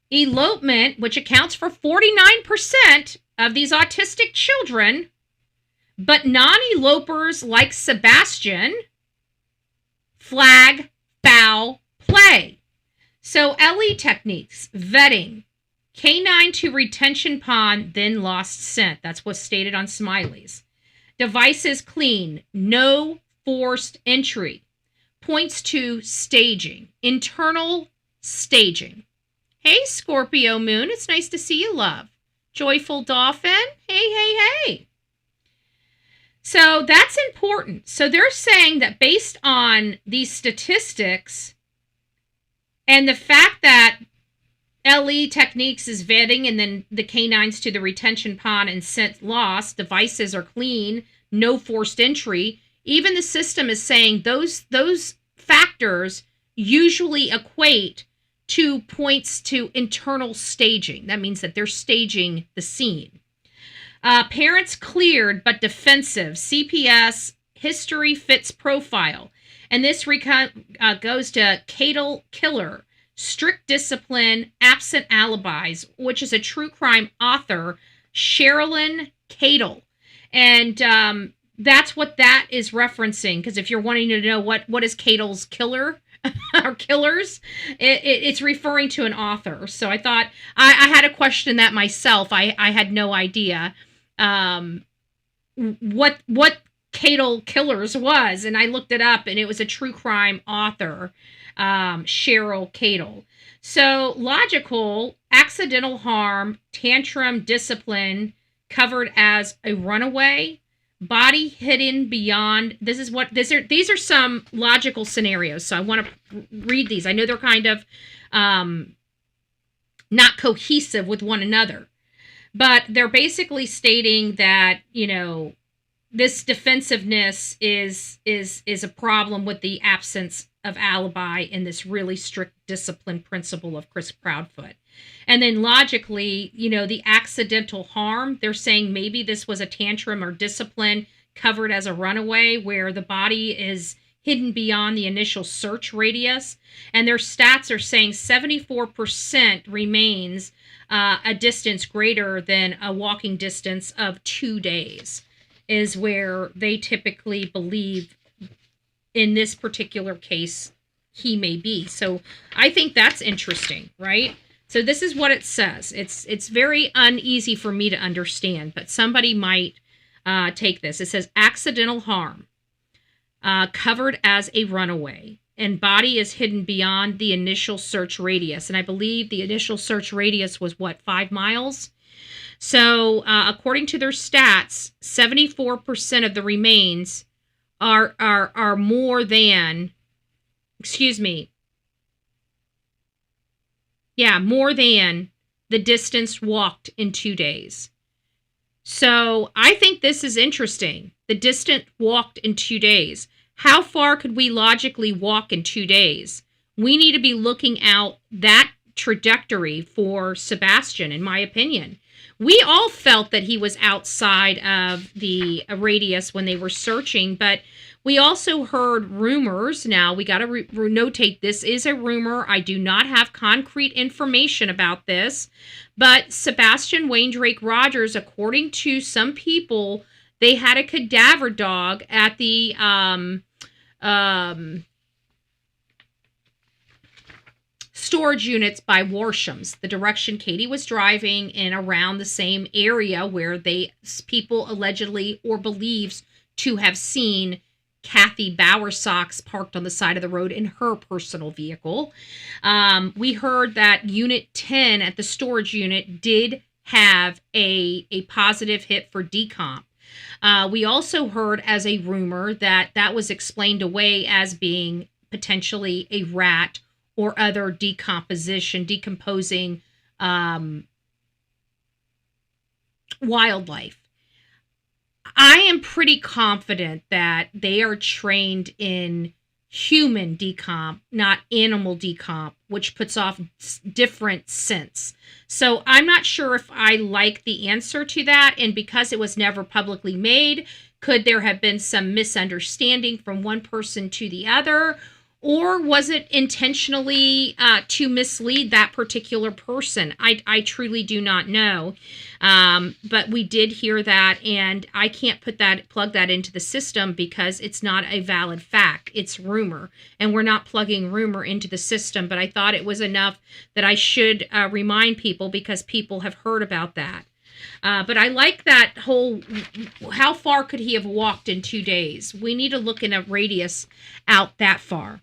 Elopement, which accounts for 49% of these autistic children, but non-elopers like Sebastian, flag, foul, play. So LE techniques, vetting, K9 to retention pond, then lost scent. That's what's stated on Smiley's. Devices clean, no forced entry. Points to staging, internal staging. Hey, Scorpio Moon, it's nice to see you, love. Joyful Dolphin, hey. So that's important. So they're saying that based on these statistics and the fact that LE techniques is vetting, and then the canines to the retention pond and scent loss, devices are clean, no forced entry, even the system is saying those factors usually equate points to internal staging. That means that they're staging the scene. Parents cleared but defensive. CPS history fits profile. And this goes to Cato Killer, strict discipline, absent alibis, which is a true crime author, Sherilyn Cato. And that's what that is referencing, because if you're wanting to know what is Cato's killer or killers, it's referring to an author. So I thought I had to question that myself. I had no idea what Cato Killers was, and I looked it up, and it was a true crime author, Cheryl Cato. So logical, accidental harm, tantrum, discipline, covered as a runaway, body hidden beyond. These are some logical scenarios. So I want to read these. I know they're kind of not cohesive with one another, but they're basically stating that, this defensiveness is a problem with the absence of alibi in this really strict discipline principle of Chris Proudfoot. And then logically, the accidental harm, they're saying maybe this was a tantrum or discipline covered as a runaway where the body is hidden beyond the initial search radius. And their stats are saying 74% remains a distance greater than a walking distance of 2 days is where they typically believe in this particular case he may be. So I think that's interesting, right? So this is what it says. It's very uneasy for me to understand, but somebody might take this. It says accidental harm, covered as a runaway, and body is hidden beyond the initial search radius. And I believe the initial search radius was 5 miles? So according to their stats, 74% of the remains are more than, more than the distance walked in 2 days. So I think this is interesting. The distance walked in 2 days. How far could we logically walk in 2 days? We need to be looking out that trajectory for Sebastian, in my opinion. We all felt that he was outside of the radius when they were searching, but we also heard rumors. Now, we got to notate this is a rumor. I do not have concrete information about this, but Sebastian Waindrake Rogers, according to some people, they had a cadaver dog at the storage units by Warsham's, the direction Katie was driving, and around the same area where people allegedly or believes to have seen Kathy Bowersox parked on the side of the road in her personal vehicle. We heard that Unit 10 at the storage unit did have a positive hit for decomp. We also heard as a rumor that was explained away as being potentially a rat or other decomposing wildlife. I am pretty confident that they are trained in human decomp, not animal decomp, which puts off different scents. So I'm not sure if I like the answer to that. And because it was never publicly made, could there have been some misunderstanding from one person to the other? Or was it intentionally to mislead that particular person? I truly do not know. But we did hear that, and I can't plug that into the system because it's not a valid fact. It's rumor, and we're not plugging rumor into the system. But I thought it was enough that I should remind people because people have heard about that. But I like that whole, how far could he have walked in 2 days? We need to look in a radius out that far.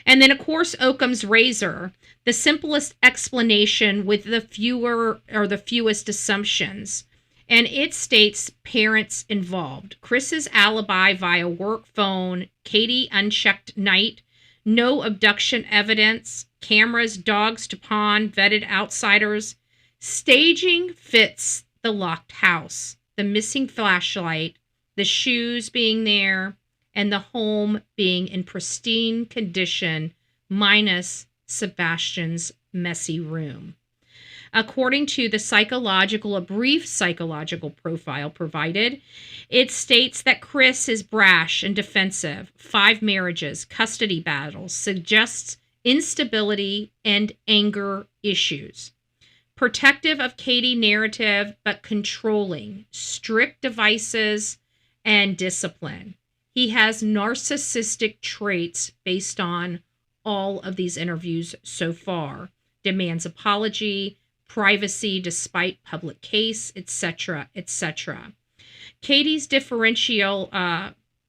And then, of course, Occam's razor, the simplest explanation with the fewest assumptions. And it states parents involved. Chris's alibi via work phone, Katie unchecked night, no abduction evidence, cameras, dogs to pond, vetted outsiders. Staging fits the locked house, the missing flashlight, the shoes being there, and the home being in pristine condition, minus Sebastian's messy room. According to a brief psychological profile provided, it states that Chris is brash and defensive, 5 marriages, custody battles, suggests instability and anger issues. Protective of Katie narrative, but controlling, strict devices, and discipline. He has narcissistic traits based on all of these interviews so far. Demands apology, privacy despite public case, etc., etc. Katie's differential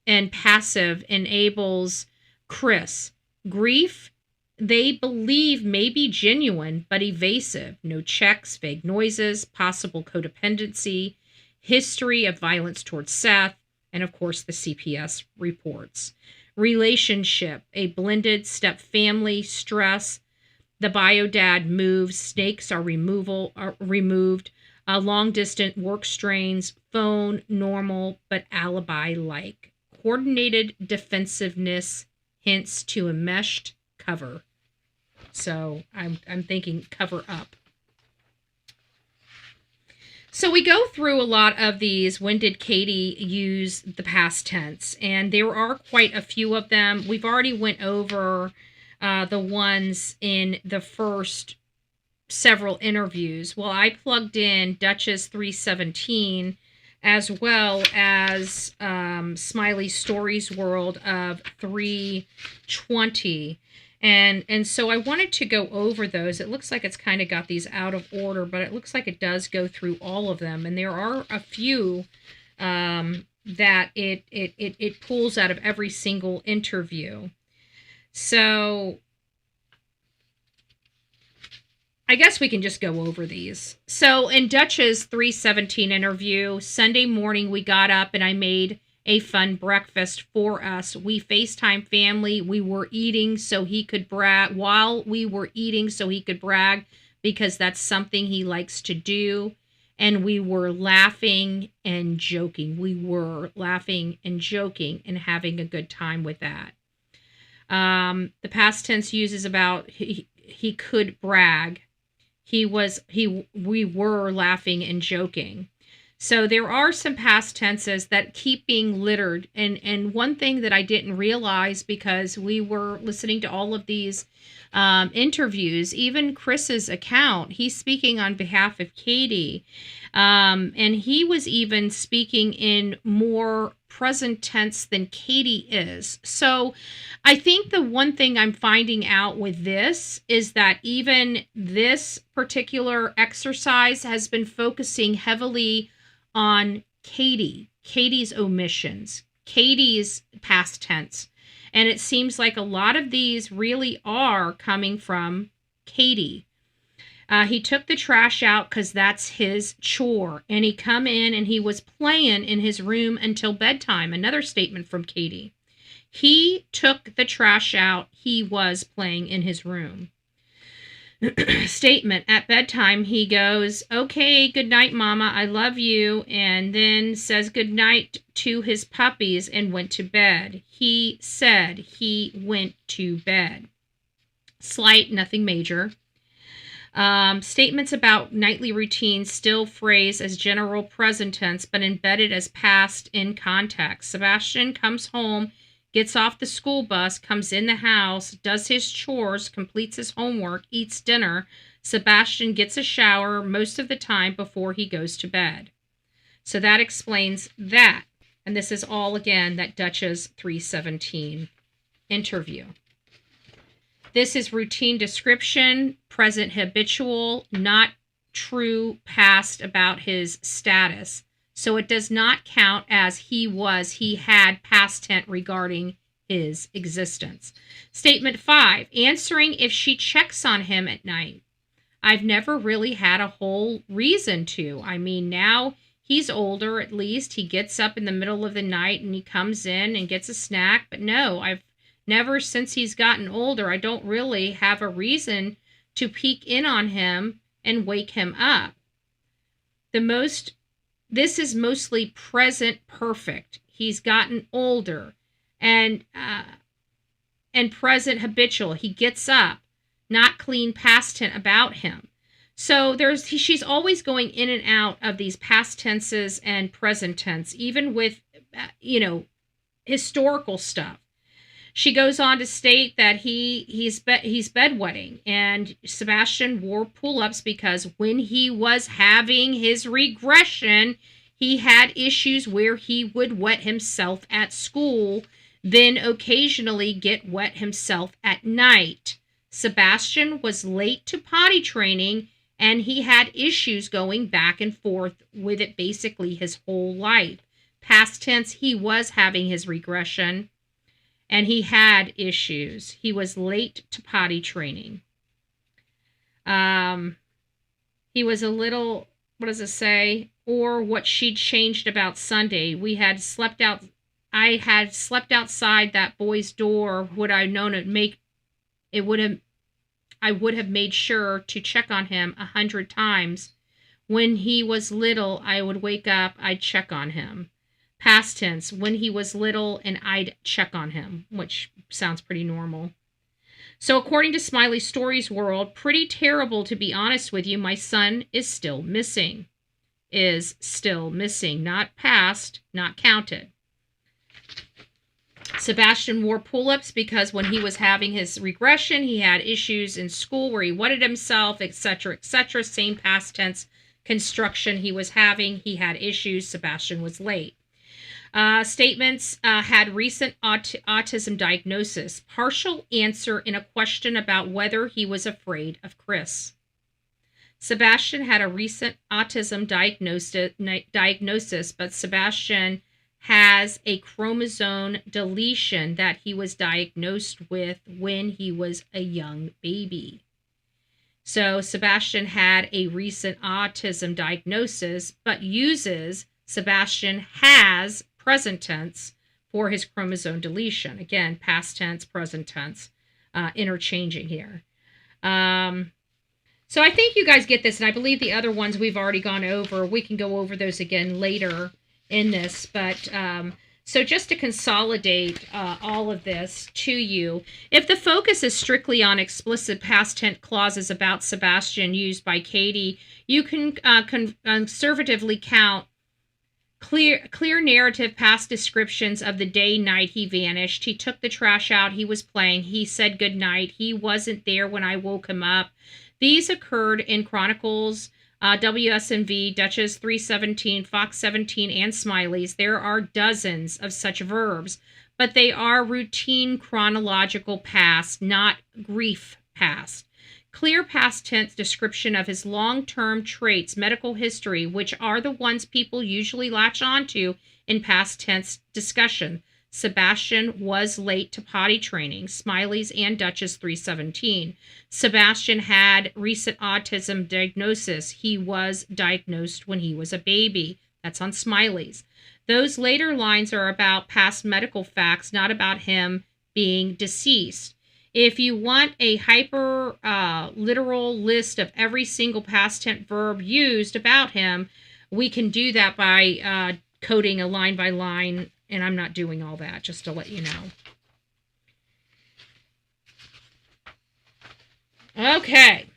and passive enables Chris. Grief, they believe may be genuine, but evasive. No checks, vague noises, possible codependency, history of violence towards Seth, and of course the CPS reports. Relationship, a blended step family, stress, the bio dad moves, snakes are removed, long distance work strains, phone normal but alibi like. Coordinated defensiveness hints to enmeshed cover. So I'm thinking cover up. So we go through a lot of these. When did Katie use the past tense? And there are quite a few of them. We've already went over the ones in the first several interviews. Well, I plugged in Duchess 317 as well as Smiley Stories World of 320. And so I wanted to go over those. It looks like it's kind of got these out of order, but it looks like it does go through all of them. And there are a few that it pulls out of every single interview. So I guess we can just go over these. So in Dutch's 317 interview, Sunday morning we got up and I made a fun breakfast for us. We FaceTime family. We were eating so he could brag. While we were eating so he could brag, because that's something he likes to do. And we were laughing and joking. We were laughing and joking and having a good time with that. The past tense uses about he could brag. We were laughing and joking. So there are some past tenses that keep being littered. And one thing that I didn't realize, because we were listening to all of these interviews, even Chris's account, he's speaking on behalf of Katie. And he was even speaking in more present tense than Katie is. So I think the one thing I'm finding out with this is that even this particular exercise has been focusing heavily on Katie's omissions, Katie's past tense. And it seems like a lot of these really are coming from Katie. He took the trash out because that's his chore. And he come in and he was playing in his room until bedtime. Another statement from Katie. He took the trash out. He was playing in his room. Statement. At bedtime, he goes, "Okay, good night, Mama. I love you." And then says good night to his puppies and went to bed. He said he went to bed. Slight, nothing major. Statements about nightly routines still phrased as general present tense, but embedded as past in context. Sebastian comes home, gets off the school bus, comes in the house, does his chores, completes his homework, eats dinner. Sebastian gets a shower most of the time before he goes to bed. So that explains that. And this is all, again, that Duchess 317 interview. This is routine description, present habitual, not true past about his status. So it does not count as he had past tense regarding his existence. Statement 5, answering if she checks on him at night. I've never really had a whole reason to. I mean, now he's older, at least. He gets up in the middle of the night and he comes in and gets a snack. But no, I've never, since he's gotten older, I don't really have a reason to peek in on him and wake him up. This is mostly present perfect. He's gotten older and present habitual. He gets up. not clean past tense about him. So she's always going in and out of these past tenses and present tense, even with, historical stuff. She goes on to state that he's bedwetting, and Sebastian wore pull-ups because when he was having his regression, he had issues where he would wet himself at school, then occasionally get wet himself at night. Sebastian was late to potty training, and he had issues going back and forth with it basically his whole life. Past tense, he was having his regression, and he had issues. He was late to potty training. He was a little, what does it say? Or what she'd changed about Sunday. I had slept outside that boy's door. Would I known I would have made sure to check on him 100 times. When he was little, I would wake up, I'd check on him. Past tense, when he was little and I'd check on him, which sounds pretty normal. So according to Smiley Stories World, pretty terrible to be honest with you, my son is still missing. Is still missing, not past, not counted. Sebastian wore pull-ups because when he was having his regression, he had issues in school where he wetted himself, etc., etc. Same past tense construction he was having. He had issues. Sebastian was late. Statements had recent autism diagnosis. Partial answer in a question about whether he was afraid of Chris. Sebastian had a recent autism diagnosis, but Sebastian has a chromosome deletion that he was diagnosed with when he was a young baby. So Sebastian had a recent autism diagnosis, but uses Sebastian has present tense for his chromosome deletion. Again, past tense, present tense, interchanging here. So I think you guys get this, and I believe the other ones we've already gone over. We can go over those again later in this, but so just to consolidate all of this to you, if the focus is strictly on explicit past tense clauses about Sebastian used by Katie, you can conservatively count clear narrative past descriptions of the day, night he vanished. He took the trash out. He was playing. He said good night. He wasn't there when I woke him up. These occurred in Chronicles, WSMV, Duchess 317, Fox 17, and Smiley's. There are dozens of such verbs, but they are routine chronological past, not grief past. Clear past tense description of his long-term traits, medical history, which are the ones people usually latch onto in past tense discussion. Sebastian was late to potty training, Smiley's and Duchess 317. Sebastian had recent autism diagnosis. He was diagnosed when he was a baby. That's on Smiley's. Those later lines are about past medical facts, not about him being deceased. If you want a hyper literal list of every single past tense verb used about him, we can do that by coding a line by line, and I'm not doing all that, just to let you know. Okay.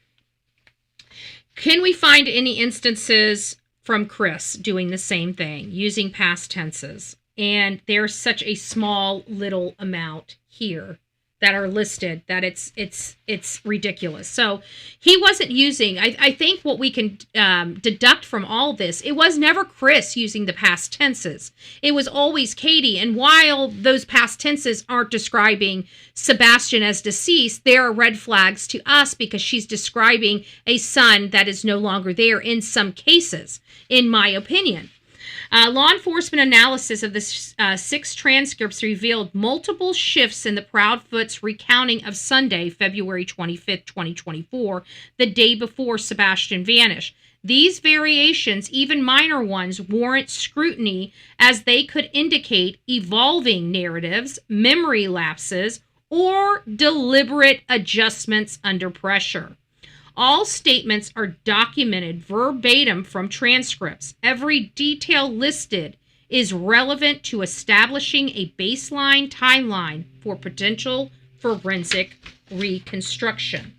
Can we find any instances from Chris doing the same thing, using past tenses? And there's such a small little amount here that are listed that it's ridiculous. So he wasn't using, I think what we can deduct from all this, it was never Chris using the past tenses. It was always Katie. And while those past tenses aren't describing Sebastian as deceased, there are red flags to us because she's describing a son that is no longer there in some cases, in my opinion. Law enforcement analysis of the 6 transcripts revealed multiple shifts in the Proudfoot's recounting of Sunday, February 25th, 2024, the day before Sebastian vanished. These variations, even minor ones, warrant scrutiny as they could indicate evolving narratives, memory lapses, or deliberate adjustments under pressure. All statements are documented verbatim from transcripts. Every detail listed is relevant to establishing a baseline timeline for potential forensic reconstruction.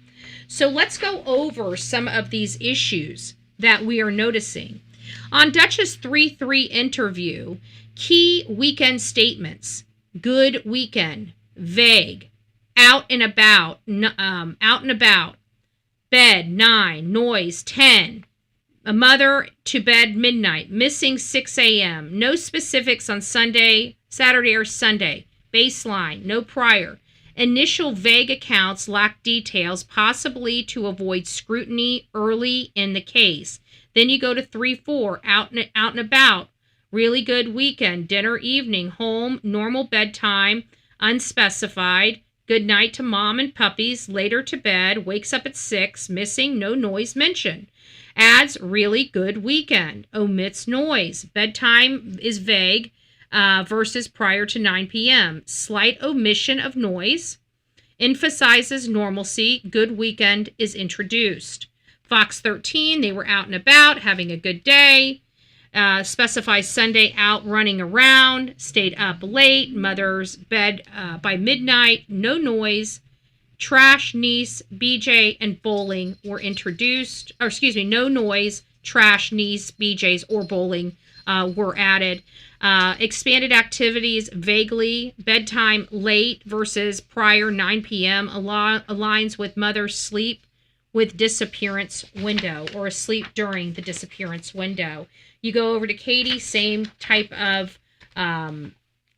So let's go over some of these issues that we are noticing. On Dutch's 3-3 interview, key weekend statements: good weekend, vague, out and about, bed 9, noise 10, a mother to bed midnight, missing 6 a.m., no specifics on Saturday or Sunday, baseline, no prior. Initial vague accounts lack details, possibly to avoid scrutiny early in the case. Then you go to 3-4, out and about, really good weekend, dinner, evening, home, normal bedtime, unspecified, good night to mom and puppies, later to bed, wakes up at 6, missing, no noise mentioned. Adds really good weekend, omits noise, bedtime is vague, versus prior to 9 p.m. Slight omission of noise, emphasizes normalcy, good weekend is introduced. Fox 13, they were out and about, having a good day. Specifies Sunday out running around, stayed up late, mother's bed by midnight, no noise. Trash, niece, BJ, and bowling were introduced. No noise, trash, niece, BJs, or bowling were added. Expanded activities vaguely, bedtime late versus prior 9 p.m. aligns with mother's sleep with disappearance window, or asleep during the disappearance window. You go over to Katie, same type of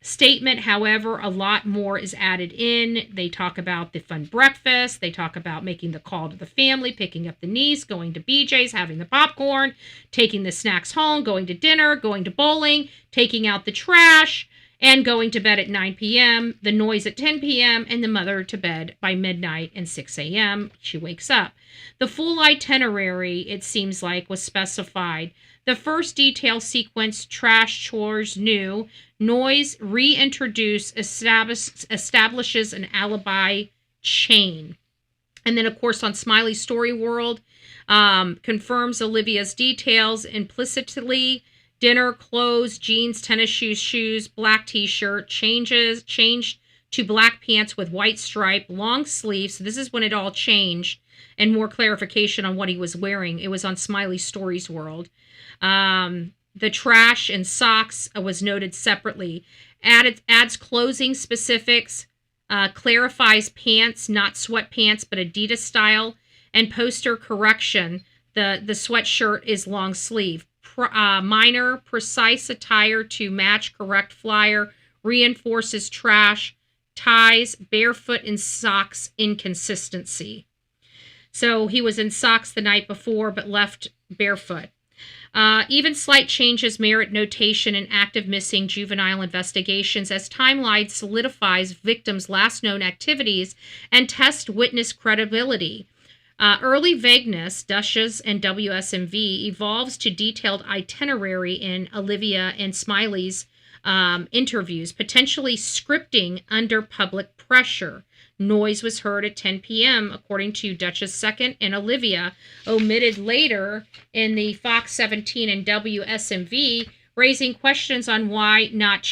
statement. However, a lot more is added in. They talk about the fun breakfast. They talk about making the call to the family, picking up the niece, going to BJ's, having the popcorn, taking the snacks home, going to dinner, going to bowling, taking out the trash, and going to bed at 9 p.m., the noise at 10 p.m., and the mother to bed by midnight and 6 a.m. She wakes up. The full itinerary, it seems like, was specified. The first detail sequence, trash, chores, new. Noise, reintroduce, establishes an alibi chain. And then, of course, on Smiley's Story World, confirms Olivia's details implicitly. Dinner, clothes, jeans, tennis shoes, black t-shirt, changed to black pants with white stripe, long sleeves. So this is when it all changed, and more clarification on what he was wearing. It was on Smiley's Stories World. The trash and socks was noted separately. Adds clothing specifics, clarifies pants, not sweatpants, but Adidas style, and poster correction. The sweatshirt is long sleeve. Minor, precise attire to match correct flyer, reinforces trash, ties, barefoot in socks, inconsistency. So he was in socks the night before, but left barefoot. Even slight changes merit notation in active missing juvenile investigations, as timeline solidifies victims' last known activities and test witness credibility. Early vagueness, Dutch's and WSMV, evolves to detailed itinerary in Olivia and Smiley's interviews, potentially scripting under public pressure. Noise was heard at 10 p.m., according to Dutch's second, and Olivia, omitted later in the Fox 17 and WSMV, raising questions on why not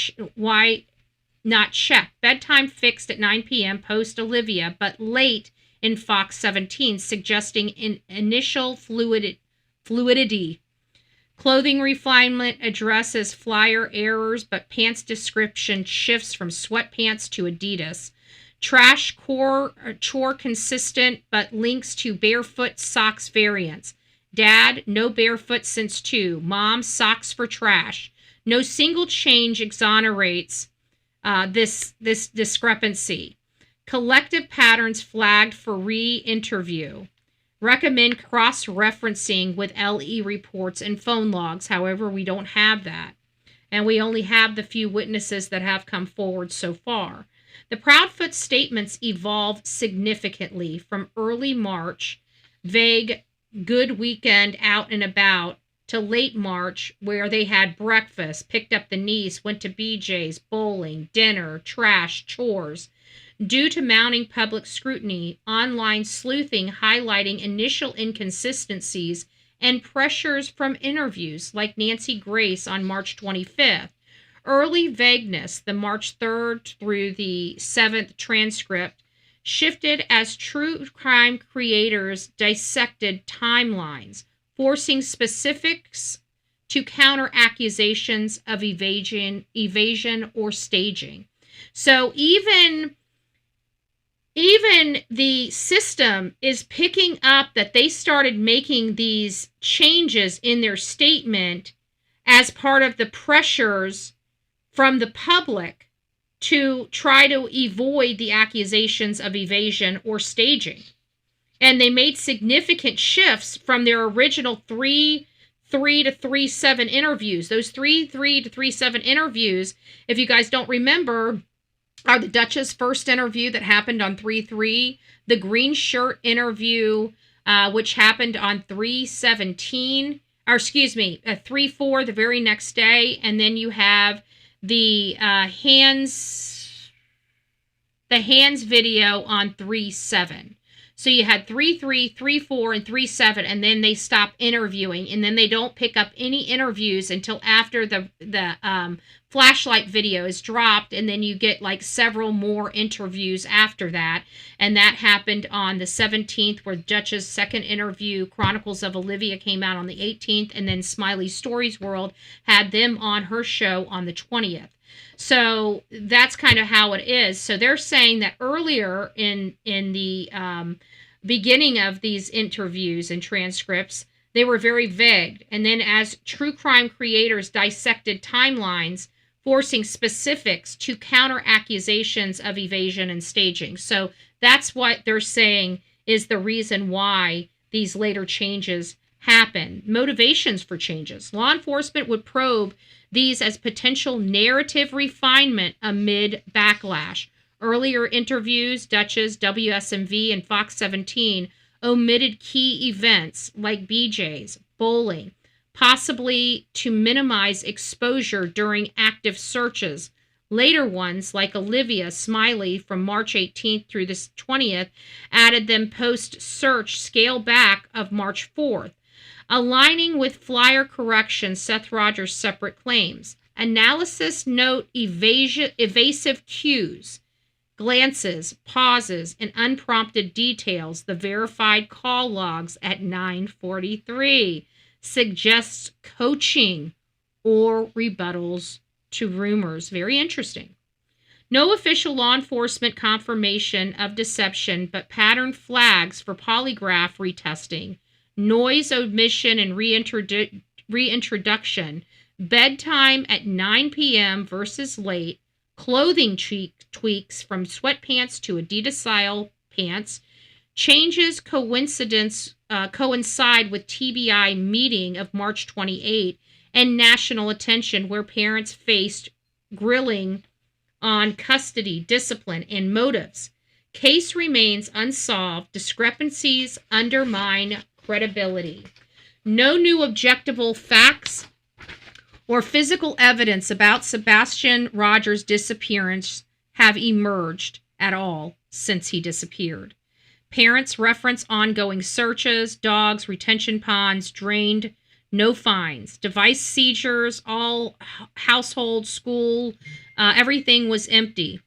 check. Bedtime fixed at 9 p.m. post Olivia, but late in Fox 17, suggesting an initial fluidity. Clothing refinement addresses flyer errors, but pants description shifts from sweatpants to Adidas. Trash chore consistent, but links to barefoot socks variants. Dad, no barefoot since 2. Mom, socks for trash. No single change exonerates this discrepancy. Collective patterns flagged for re-interview. Recommend cross-referencing with LE reports and phone logs. However, we don't have that. And we only have the few witnesses that have come forward so far. The Proudfoot statements evolved significantly from early March, vague, good weekend out and about, to late March, where they had breakfast, picked up the niece, went to BJ's, bowling, dinner, trash, chores. Due to mounting public scrutiny, online sleuthing highlighting initial inconsistencies and pressures from interviews like Nancy Grace on March 25th. Early vagueness, the March 3rd through the 7th transcript, shifted as true crime creators dissected timelines, forcing specifics to counter accusations of evasion or staging. So even the system is picking up that they started making these changes in their statement as part of the pressures from the public to try to avoid the accusations of evasion or staging. And they made significant shifts from their original 3-3 to 3-7 interviews. Those 3-3 to 3-7 interviews, if you guys don't remember, are the Duchess' first interview that happened on 3-3, the green shirt interview, which happened on 3-17, or excuse me, 3-4 the very next day, and then you have the hands video on 3-7. So you had 3-3, 3-4, and 3-7, and then they stop interviewing, and then they don't pick up any interviews until after the flashlight video is dropped, and then you get like several more interviews after that. And that happened on the 17th, where Duchess' second interview, Chronicles of Olivia, came out on the 18th, and then Smiley Stories World had them on her show on the 20th. So that's kind of how it is. So they're saying that earlier in the beginning of these interviews and transcripts, they were very vague. And then as true crime creators dissected timelines, forcing specifics to counter accusations of evasion and staging. So that's what they're saying is the reason why these later changes happen. Motivations for changes. Law enforcement would probe these as potential narrative refinement amid backlash. Earlier interviews, Duchess, WSMV, and Fox 17 omitted key events like BJ's, bowling, possibly to minimize exposure during active searches. Later ones, like Olivia Smiley from March 18th through the 20th, added them post-search scale back of March 4th. Aligning with flyer correction, Seth Rogers' separate claims. Analysis note evasive cues, glances, pauses, and unprompted details. The verified call logs at 9:43 suggests coaching or rebuttals to rumors. Very interesting. No official law enforcement confirmation of deception, but pattern flags for polygraph retesting. Noise omission and reintroduction, bedtime at 9 p.m. versus late, clothing tweaks from sweatpants to Adidas-style pants, changes coincide with TBI meeting of March 28, and national attention where parents faced grilling on custody, discipline, and motives. Case remains unsolved. Discrepancies undermine credibility. No new objectable facts or physical evidence about Sebastian Rogers' disappearance have emerged at all since he disappeared. Parents reference ongoing searches, dogs, retention ponds drained, no fines, device seizures, all household, school, everything was empty.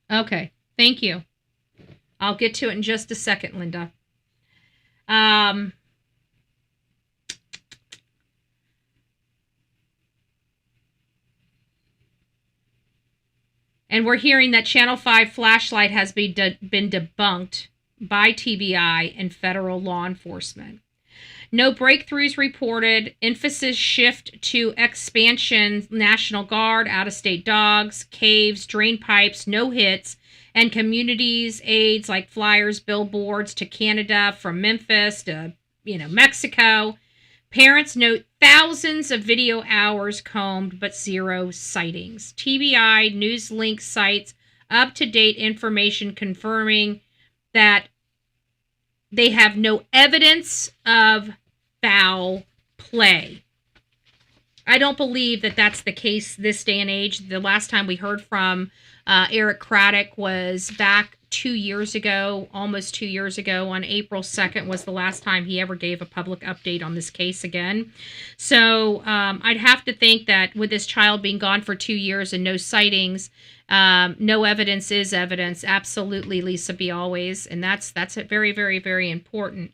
Okay, thank you. I'll get to it in just a second, Linda. And we're hearing that Channel 5 flashlight has been debunked by TBI and federal law enforcement. No breakthroughs reported. Emphasis shift to expansion, National Guard, out-of-state dogs, caves, drain pipes, no hits, and communities aids like flyers, billboards to Canada, from Memphis to, Mexico. Parents note thousands of video hours combed, but zero sightings. TBI Newslink cites up-to-date information confirming that they have no evidence of foul play. I don't believe that that's the case this day and age. The last time we heard from Eric Craddock was back 2 years ago, almost 2 years ago, on April 2nd was the last time he ever gave a public update on this case again. So I'd have to think that with this child being gone for 2 years and no sightings, no evidence is evidence. Absolutely, Lisa B. always. And that's very, very, very important.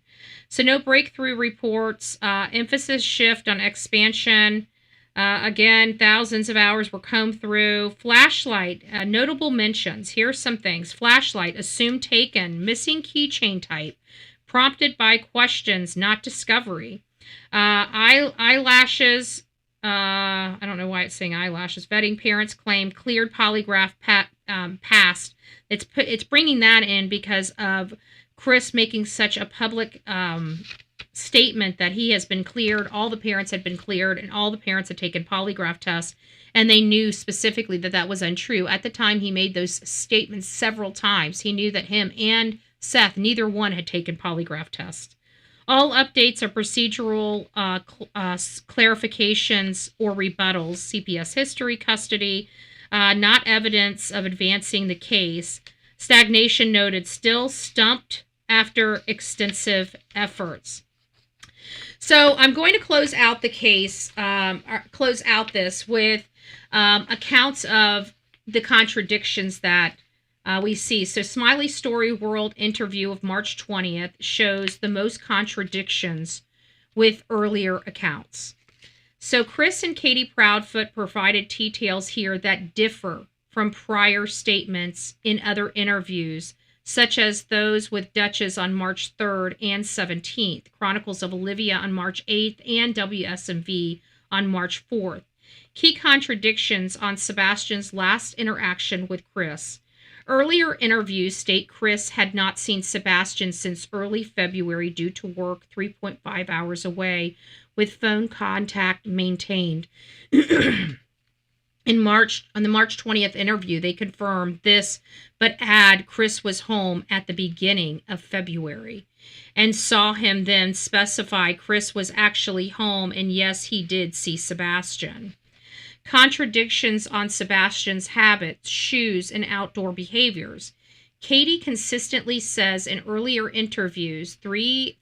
So no breakthrough reports, emphasis shift on expansion. Again, thousands of hours were combed through. Flashlight, notable mentions. Here's some things. Flashlight, assumed taken. Missing keychain type. Prompted by questions, not discovery. Eyelashes. I don't know why it's saying eyelashes. Vetting parents claim cleared polygraph passed. It's bringing that in because of Chris making such a public statement that he has been cleared, all the parents had been cleared, and all the parents had taken polygraph tests, and they knew specifically that that was untrue. At the time he made those statements several times, he knew that him and Seth, neither one had taken polygraph tests. All updates are procedural clarifications or rebuttals, CPS history, custody, not evidence of advancing the case. Stagnation noted, still stumped after extensive efforts. So I'm going to close out the case, close out this with accounts of the contradictions that we see. So Smiley Story World interview of March 20th shows the most contradictions with earlier accounts. So Chris and Katie Proudfoot provided details here that differ from prior statements in other interviews, such as those with Duchess on March 3rd and 17th, Chronicles of Olivia on March 8th, and WSMV on March 4th. Key contradictions on Sebastian's last interaction with Chris. Earlier interviews state Chris had not seen Sebastian since early February due to work 3.5 hours away, with phone contact maintained. On the March 20th interview, they confirmed this, but add Chris was home at the beginning of February, and saw him then specify Chris was actually home, and yes, he did see Sebastian. Contradictions on Sebastian's habits, shoes, and outdoor behaviors. Katie consistently says in earlier interviews, 3:3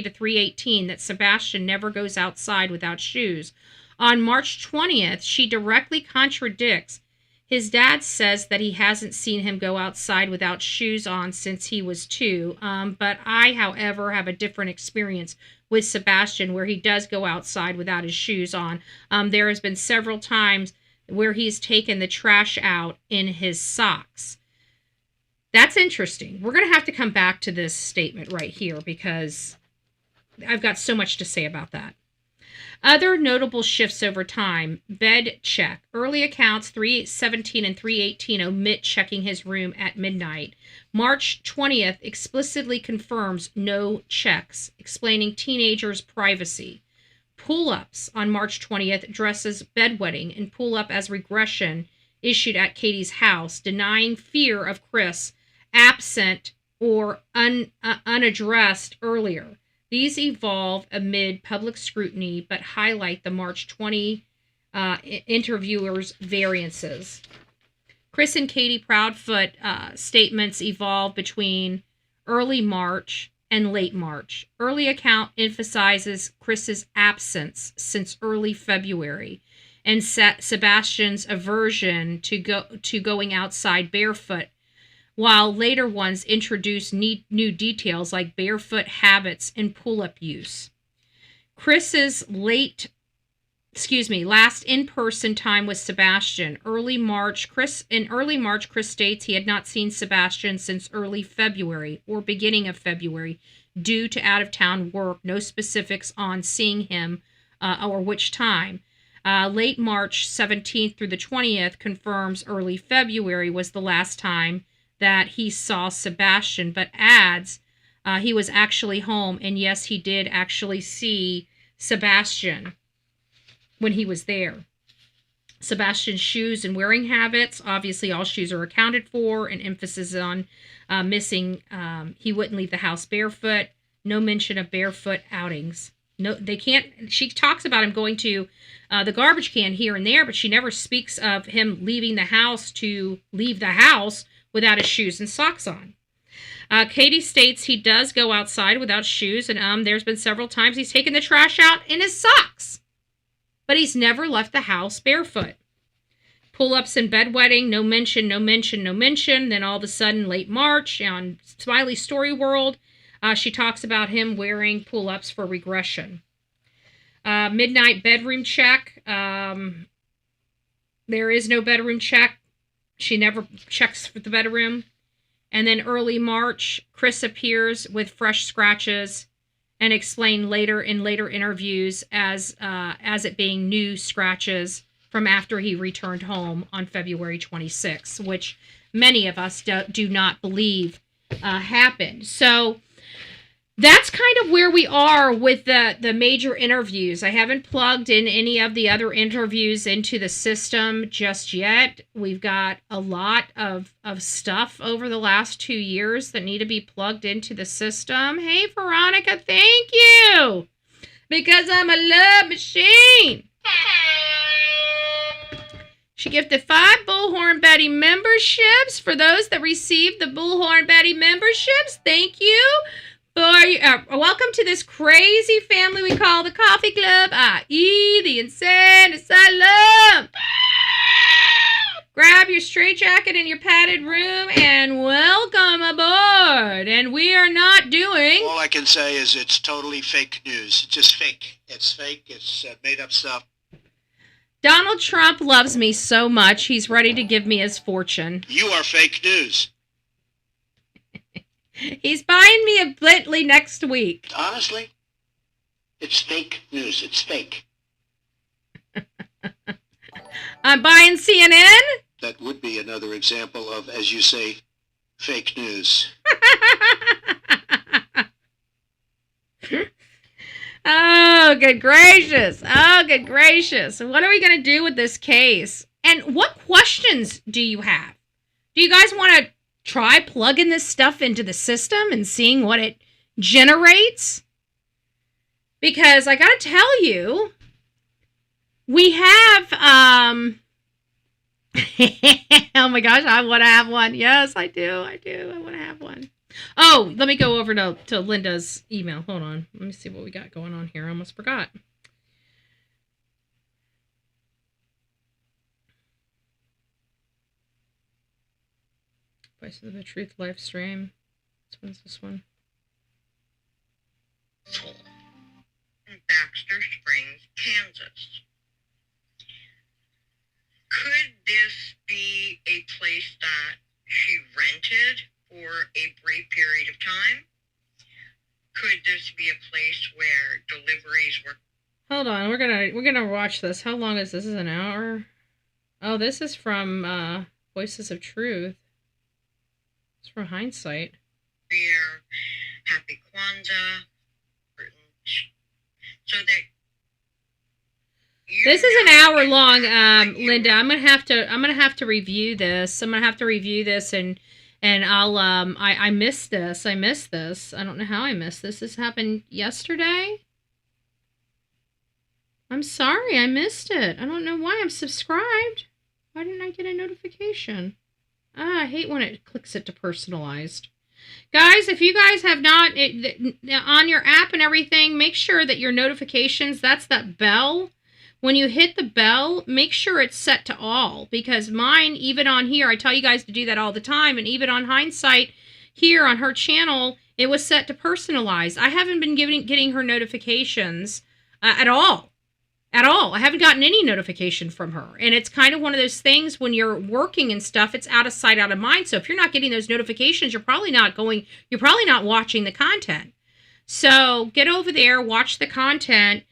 to 3:18, that Sebastian never goes outside without shoes. On March 20th, she directly contradicts. His dad says that he hasn't seen him go outside without shoes on since he was 2. But I, however, have a different experience with Sebastian where he does go outside without his shoes on. There has been several times where he's taken the trash out in his socks. That's interesting. We're going to have to come back to this statement right here because I've got so much to say about that. Other notable shifts over time. Bed check. Early accounts 3:17 and 3:18 omit checking his room at midnight. March 20th explicitly confirms no checks, explaining teenagers' privacy. Pull-ups on March 20th addresses bedwetting and pull-up as regression issued at Katie's house, denying fear of Chris absent or unaddressed earlier. These evolve amid public scrutiny, but highlight the March 20 interviewers' variances. Chris and Katie Proudfoot statements evolve between early March and late March. Early account emphasizes Chris's absence since early February and Sebastian's aversion to going outside barefoot, while later ones introduce new details like barefoot habits and pull-up use. Chris's last in-person time with Sebastian, early March. Chris states he had not seen Sebastian since early February or beginning of February due to out-of-town work. No specifics on seeing him or which time. Late March 17th through the 20th confirms early February was the last time that he saw Sebastian, but adds he was actually home, and yes, he did actually see Sebastian when he was there. Sebastian's shoes and wearing habits, obviously all shoes are accounted for, and emphasis on missing, he wouldn't leave the house barefoot, no mention of barefoot outings. No, they can't. She talks about him going to the garbage can here and there, but she never speaks of him leaving the house to leave the house without his shoes and socks on. Katie states he does go outside without shoes, and there's been several times he's taken the trash out in his socks, but he's never left the house barefoot. Pull-ups and bedwetting, no mention, no mention, no mention. Then all of a sudden, late March, on Smiley Story World, she talks about him wearing pull-ups for regression. Midnight bedroom check. There is no bedroom check. She never checks for the bedroom. And then early March, Chris appears with fresh scratches and explained later in later interviews as it being new scratches from after he returned home on February 26th, which many of us do not believe happened. So that's kind of where we are with the major interviews. I haven't plugged in any of the other interviews into the system just yet. We've got a lot of stuff over the last 2 years that need to be plugged into the system. Hey, Veronica, thank you. Because I'm a love machine. She gifted 5 Bullhorn Betty memberships for those that received the Bullhorn Betty memberships. Thank you. Welcome to this crazy family we call the Coffee Club, i.e. the insane asylum. Grab your straitjacket in your padded room and welcome aboard. And we are not doing... All I can say is it's totally fake news. It's just fake. It's fake. It's made up stuff. Donald Trump loves me so much, he's ready to give me his fortune. You are fake news. He's buying me a Bentley next week. Honestly, it's fake news. It's fake. I'm buying CNN? That would be another example of, as you say, fake news. Oh, good gracious. Oh, good gracious. What are we going to do with this case? And what questions do you have? Do you guys want to try plugging this stuff into the system and seeing what it generates? Because I got to tell you, we have, oh my gosh, I want to have one. Yes, I do. I want to have one. Oh, let me go over to Linda's email. Hold on. Let me see what we got going on here. I almost forgot. Voices of the Truth live stream. Which one's this one? In Baxter Springs, Kansas. Could this be a place that she rented for a brief period of time? Could this be a place where deliveries were... Hold on, we're gonna watch this. How long is this? Is an hour? Oh, this is from Voices of Truth. It's from Hindsight. Happy Kwanzaa. So that this is an hour long, Linda. I'm gonna have to review this. I'm gonna have to review this and I'll I missed this. I don't know how I missed this. This happened yesterday. I'm sorry, I missed it. I don't know why I'm subscribed. Why didn't I get a notification? I hate when it clicks it to personalized. Guys, if you guys have not, on your app and everything, make sure that your notifications, that's that bell. When you hit the bell, make sure it's set to all. Because mine, even on here, I tell you guys to do that all the time. And even on Hindsight, here on her channel, it was set to personalize. I haven't been getting her notifications at all. At all. I haven't gotten any notification from her. And it's kind of one of those things when you're working and stuff, it's out of sight, out of mind. So if you're not getting those notifications, you're probably not watching the content. So get over there, watch the content.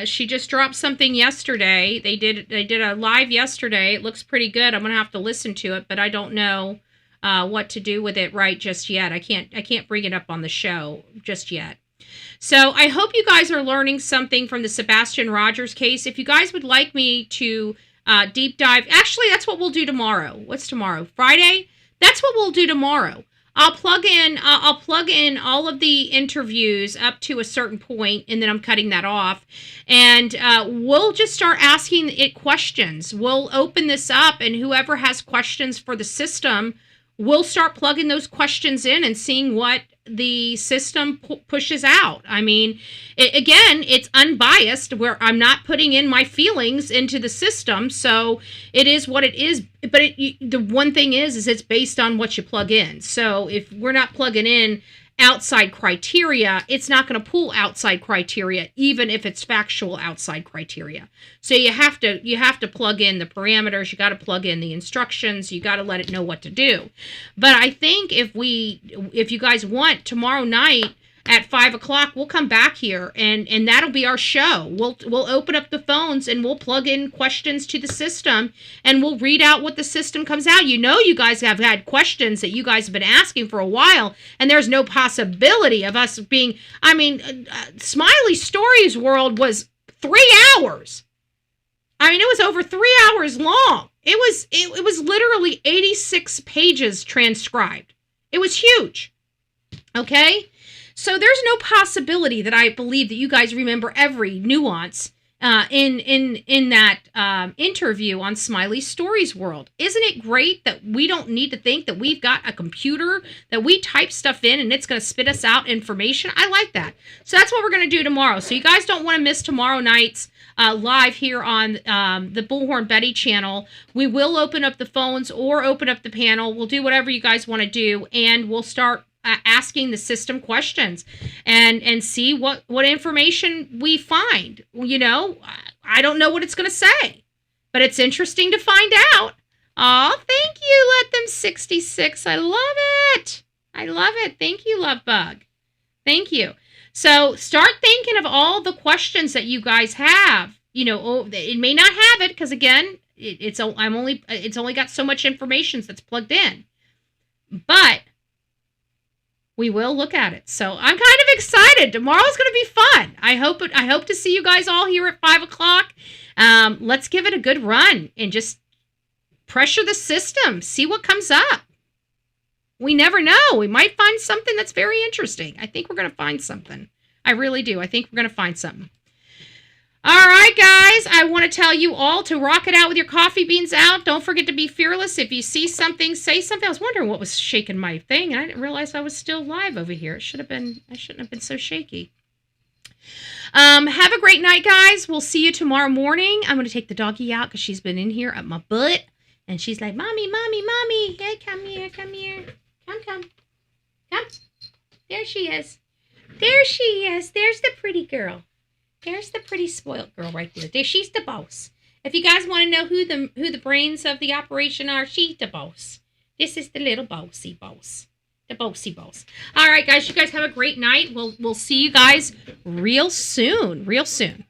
She just dropped something yesterday. They did a live yesterday. It looks pretty good. I'm going to have to listen to it, but I don't know what to do with it right just yet. I can't bring it up on the show just yet. So I hope you guys are learning something from the Sebastian Rogers case. If you guys would like me to deep dive, actually, that's what we'll do tomorrow. What's tomorrow? Friday? That's what we'll do tomorrow. I'll plug in all of the interviews up to a certain point, and then I'm cutting that off. And we'll just start asking it questions. We'll open this up, and whoever has questions for the system, we'll start plugging those questions in and seeing what the system pushes out. I mean, again, it's unbiased, where I'm not putting in my feelings into the system, so it is what it is. But the one thing is it's based on what you plug in. So if we're not plugging in outside criteria, it's not going to pull outside criteria, even if it's factual outside criteria. So you have to plug in the parameters, you got to plug in the instructions, you got to let it know what to do. But I think if you guys want, tomorrow night at 5:00, we'll come back here and that'll be our show. We'll open up the phones and we'll plug in questions to the system and we'll read out what the system comes out. You know, you guys have had questions that you guys have been asking for a while, and there's no possibility of us being, Smiley Stories World was 3 hours. I mean, it was over 3 hours long. It was literally 86 pages transcribed. It was huge. Okay? So there's no possibility that I believe that you guys remember every nuance in that interview on Smiley Stories World. Isn't it great that we don't need to think that we've got a computer that we type stuff in and it's going to spit us out information? I like that. So that's what we're going to do tomorrow. So you guys don't want to miss tomorrow night's live here on the Bullhorn Betty channel. We will open up the phones or open up the panel. We'll do whatever you guys want to do, and we'll start asking the system questions and see what information we find. You know, I don't know what it's going to say, but it's interesting to find out. Oh, thank you, Let Them 66. I love it. I love it. Thank you, Love Bug. Thank you. So start thinking of all the questions that you guys have. You know, it may not have it because, again, it's only got so much information that's plugged in, but we will look at it. So I'm kind of excited. Tomorrow's going to be fun. I hope to see you guys all here at 5:00. Let's give it a good run and just pressure the system. See what comes up. We never know. We might find something that's very interesting. I think we're going to find something. I really do. I think we're going to find something. All right, guys. I want to tell you all to rock it out with your coffee beans out. Don't forget to be fearless. If you see something, say something. I was wondering what was shaking my thing, and I didn't realize I was still live over here. I shouldn't have been so shaky. Have a great night, guys. We'll see you tomorrow morning. I'm going to take the doggy out because she's been in here at my butt, and she's like, Mommy, Mommy, Mommy. Hey, come here, come here. Come. There she is. There she is. There's the pretty girl. There's the pretty spoiled girl right there. She's the boss. If you guys want to know who the brains of the operation are, she's the boss. This is the little bossy boss. The bossy boss. All right, guys. You guys have a great night. We'll see you guys real soon. Real soon.